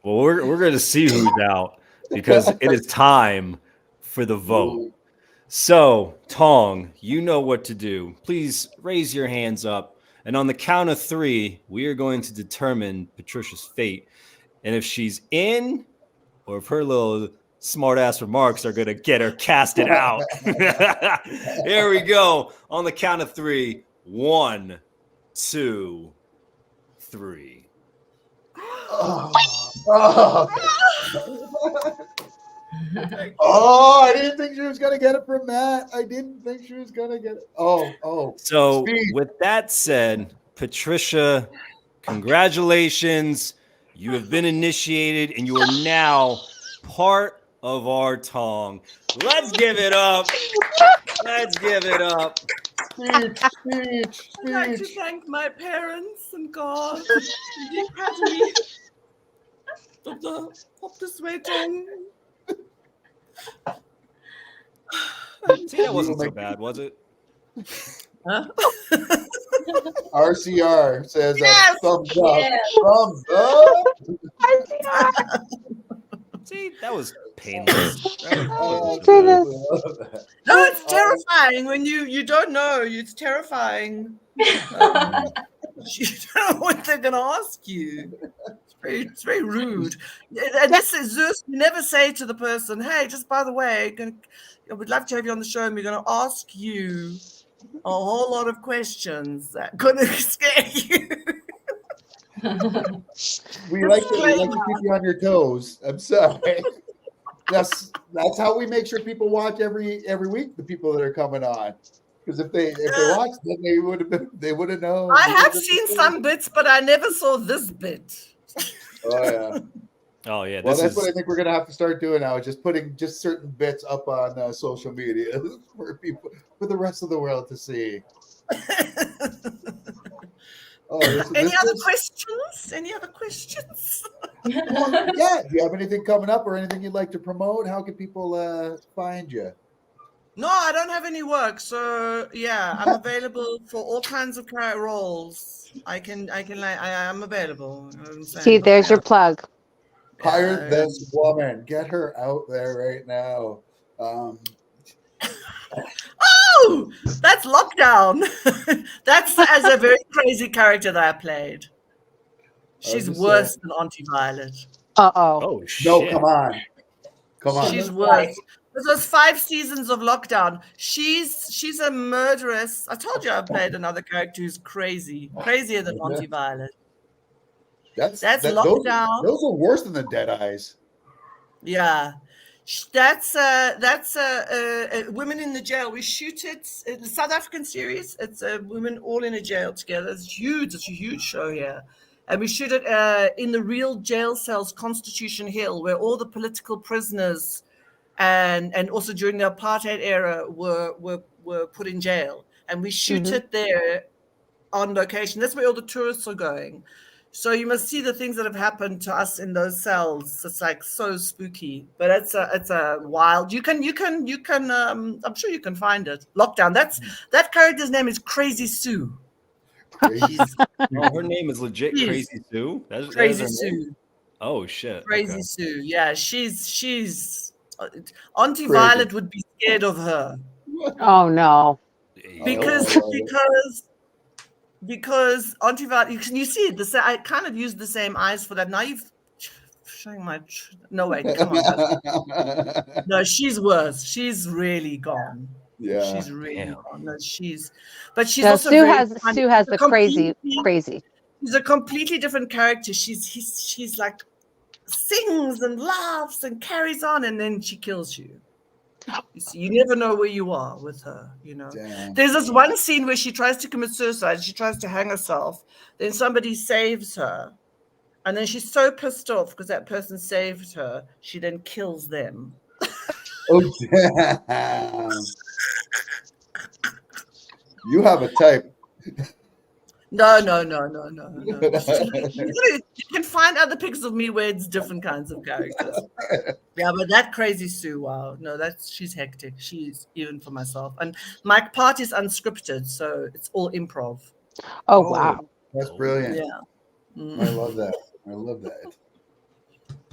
well, we're going to see who's out because it is time for the vote. So, Tong, you know what to do. Please raise your hands up. And on the count of 3, we are going to determine Patricia's fate. And if she's in, or if her little smart ass remarks are going to get her casted out. Here we go. On the count of 3. 1, 2, 3. Oh, I didn't think she was going to get it from Matt. I didn't think she was going to get it. Oh. So, Speed. with that said, Patricia, congratulations. You have been initiated and you are now part of our Tong. Let's give it up. Let's give it up. Speech. I'd like to thank my parents and God, the Academy of the Hop This Wei Show. See, that wasn't so bad, was it? Huh? RCR says Yes! thumbs up. Yes. Thumbs up. See, that was painless. Right? Oh, Goodness. No, it's terrifying when you don't know. It's terrifying. You don't know what they're going to ask you. It's very rude. And this is Zeus. You never say to the person, "Hey, just by the way, I would love to have you on the show, and we're going to ask you a whole lot of questions that going to scare you." We like to keep you on your toes. I'm sorry. That's how we make sure people watch every week. The people that are coming on, because if they watched, then they would have known. I have seen some bits, but I never saw this bit. Oh yeah. Oh, yeah. Well, This that's is what I think we're gonna have to start doing now. Just putting just certain bits up on social media for the rest of the world to see. Any other questions? Any other questions? Yeah. Do you have anything coming up or anything you'd like to promote? How can people find you? No, I don't have any work, so yeah, I'm available for all kinds of roles. I'm available. You know what I'm saying? See, there's your plug. Hire this woman. Get her out there right now. Oh, that's Lockdown. That's as a very crazy character that I played. She's just worse saying. than Auntie Violet. Uh-oh. Oh shit! No, come on. Come on. She's looks worse. like- This was 5 seasons of lockdown. She's a murderess. I told you I played another character who's crazy, crazier than Auntie Violet. That's lockdown. Those are worse than the Dead Eyes. Yeah, that's Women in the Jail. We shoot it. It's a South African series. It's women all in a jail together. It's huge. It's a huge show here, and we shoot it in the real jail cells, Constitution Hill, where all the political prisoners and also during the apartheid era were put in jail, and we shoot it there on location. That's where all the tourists are going. So you must see the things that have happened to us in those cells. It's like so spooky, but it's a wild. You can I'm sure you can find it. Lockdown. That character's name is Crazy Sue. Crazy. Oh, her name is legit Jeez. Crazy Sue. That is Crazy her name? Sue. Oh shit! Crazy Okay. Sue. Yeah, she's Auntie Crazy. Violet would be scared of her Oh no. because Oh, I love it. because Auntie Violet. You see it. I kind of used the same eyes for that. Now you've showing my. No wait, come on. No, she's worse. She's really gone. Yeah. She's really Damn. gone. No, but she's No, also Sue very has funny. Sue has the Completely- crazy. She's a completely different character. She's like sings and laughs and carries on, and then she kills you. You see, you never know where you are with her. You know. Damn. There's this one scene where she tries to commit suicide. She tries to hang herself. Then somebody saves her, and then she's so pissed off because that person saved her. She then kills them. Oh, damn. You have a type. No. You can find other pictures of me where it's different kinds of characters. Yeah, but that Crazy Sue, wow. No, she's hectic. She's even for myself. And my part is unscripted, so it's all improv. Oh wow. That's brilliant. Yeah. I love that. I love that.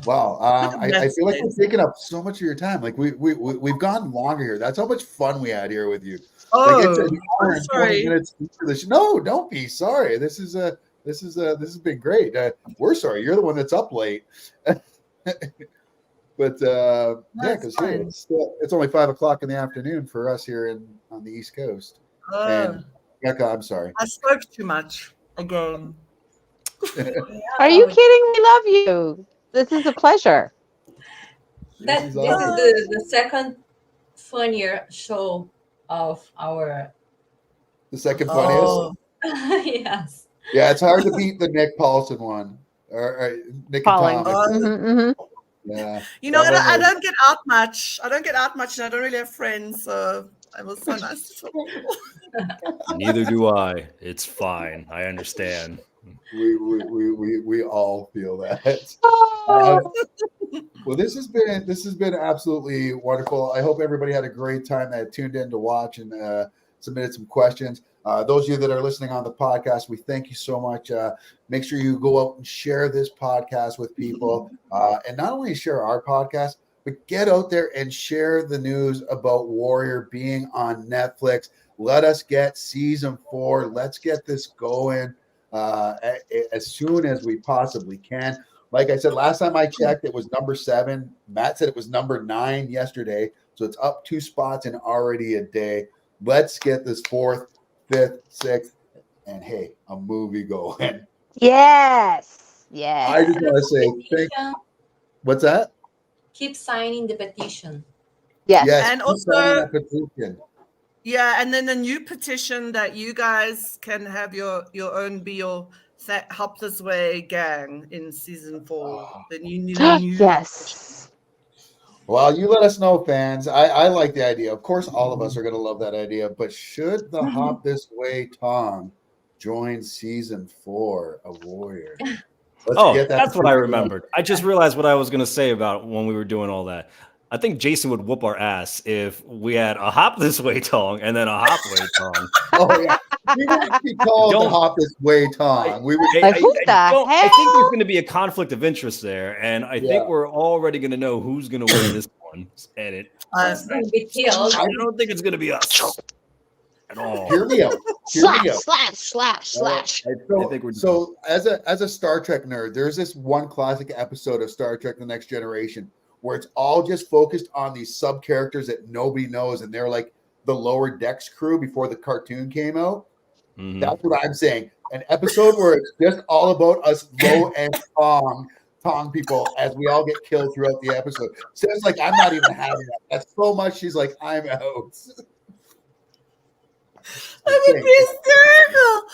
Wow. I feel like we're taking up so much of your time. Like we've gone longer here. That's how much fun we had here with you. Like it's an hour and 20 minutes into the show. No, don't be sorry. This has been great. We're sorry. You're the one that's up late. But yeah, because it's only 5 o'clock in the afternoon for us here on the East Coast. And Becca, I'm sorry. I spoke too much again. Are you kidding? We love you. This is a pleasure. This is the second funnier show of our. The second funniest. Yes. Yeah, it's hard to beat the Nick Paulson one or Nick Falling. and Tom. Yeah. You know, I don't get out much. I don't get out much, and I don't really have friends. So it was so nice to talk. Neither do I. It's fine. I understand. We all feel that. Well, this has been absolutely wonderful. I hope everybody had a great time that tuned in to watch and submitted some questions. Those of you that are listening on the podcast, we thank you so much. Make sure you go out and share this podcast with people, and not only share our podcast, but get out there and share the news about Warrior being on Netflix. Let us get season 4. Let's get this going as soon as we possibly can. Like I said, last time I checked, it was number 7. Matt said it was number 9 yesterday. So it's up 2 spots in already a day. Let's get this 4th, 5th, 6th, and hey, a movie going. Yes. Yes. I just want to say what's that? Keep signing the petition. Yes. And keep also- signing that petition. Yeah, and then the new petition that you guys can have your own Hop This Wei gang in season 4. The new Yes. Well, you let us know, fans. I like the idea. Of course, all of us are going to love that idea. But should the Hop This Wei Tong join season 4 of Warrior? That's what I remembered. I just realized what I was going to say about when we were doing all that. I think Jason would whoop our ass if we had a Hop This Wei Tong and then a Hop Wei Tong. Oh, yeah. We wouldn't be called the Hop This Wei Tong. We would. Like, who the hell? I think there's going to be a conflict of interest there, and I think we're already going to know who's going to win this one. And It's going to be killed. I don't think it's going to be us. at all. Hear me out. Slash. So, I think we're so as a Star Trek nerd, there's this one classic episode of Star Trek: The Next Generation where it's all just focused on these sub characters that nobody knows, and they're like the lower decks crew before the cartoon came out. Mhm. That's what I'm saying. An episode where it's just all about us low end Tong people as we all get killed throughout the episode. So it's like I'm not even having that. That's so much. She's like, I'm out. I would be hysterical.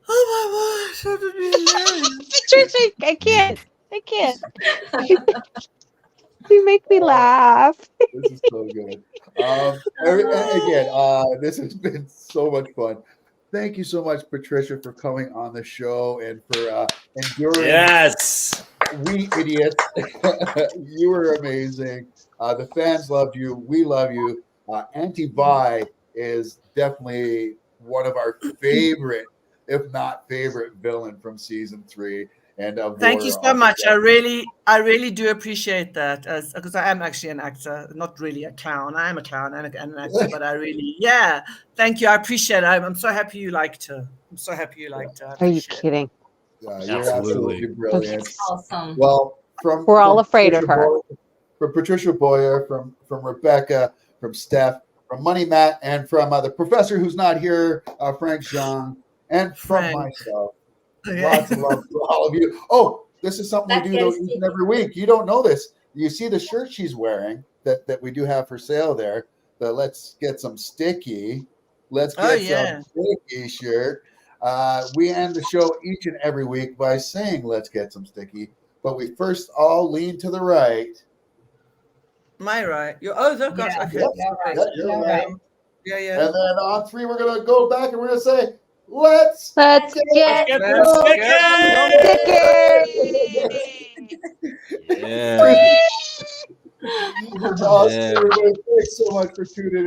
Oh my gosh, that would be hilarious. Patricia, I can't. You make me laugh. This is so good. This has been so much fun. Thank you so much, Patricia, for coming on the show and for enduring. Yes. We idiots. You were amazing. The fans loved you. We love you. Anti-Vi is definitely one of our favorite, if not favorite, villain from season 3. And Thank you so much. I really do appreciate that, because I am actually an actor, not really a clown. I am a clown and an actor, but thank you. I appreciate it. I'm so happy you liked her. Are you kidding? You're absolutely brilliant. Awesome. Well, We're all afraid of her. From Patricia Boyer, from Rebecca, from Steph, from Money Matt, and from the professor who's not here, Frank Zhang, and from myself. Lots of love to all of you. Oh, this is something we do each and every week. You don't know this. You see the shirt she's wearing that we do have for sale there. The Let's Get Some Sticky. Let's get some sticky shirt. We end the show each and every week by saying let's get some sticky. But we first all lean to the right. My right. Okay. You're right. Yeah. And then on 3, we're going to go back and we're going to say, let's get sticky. Awesome. Thanks so much for tuning in.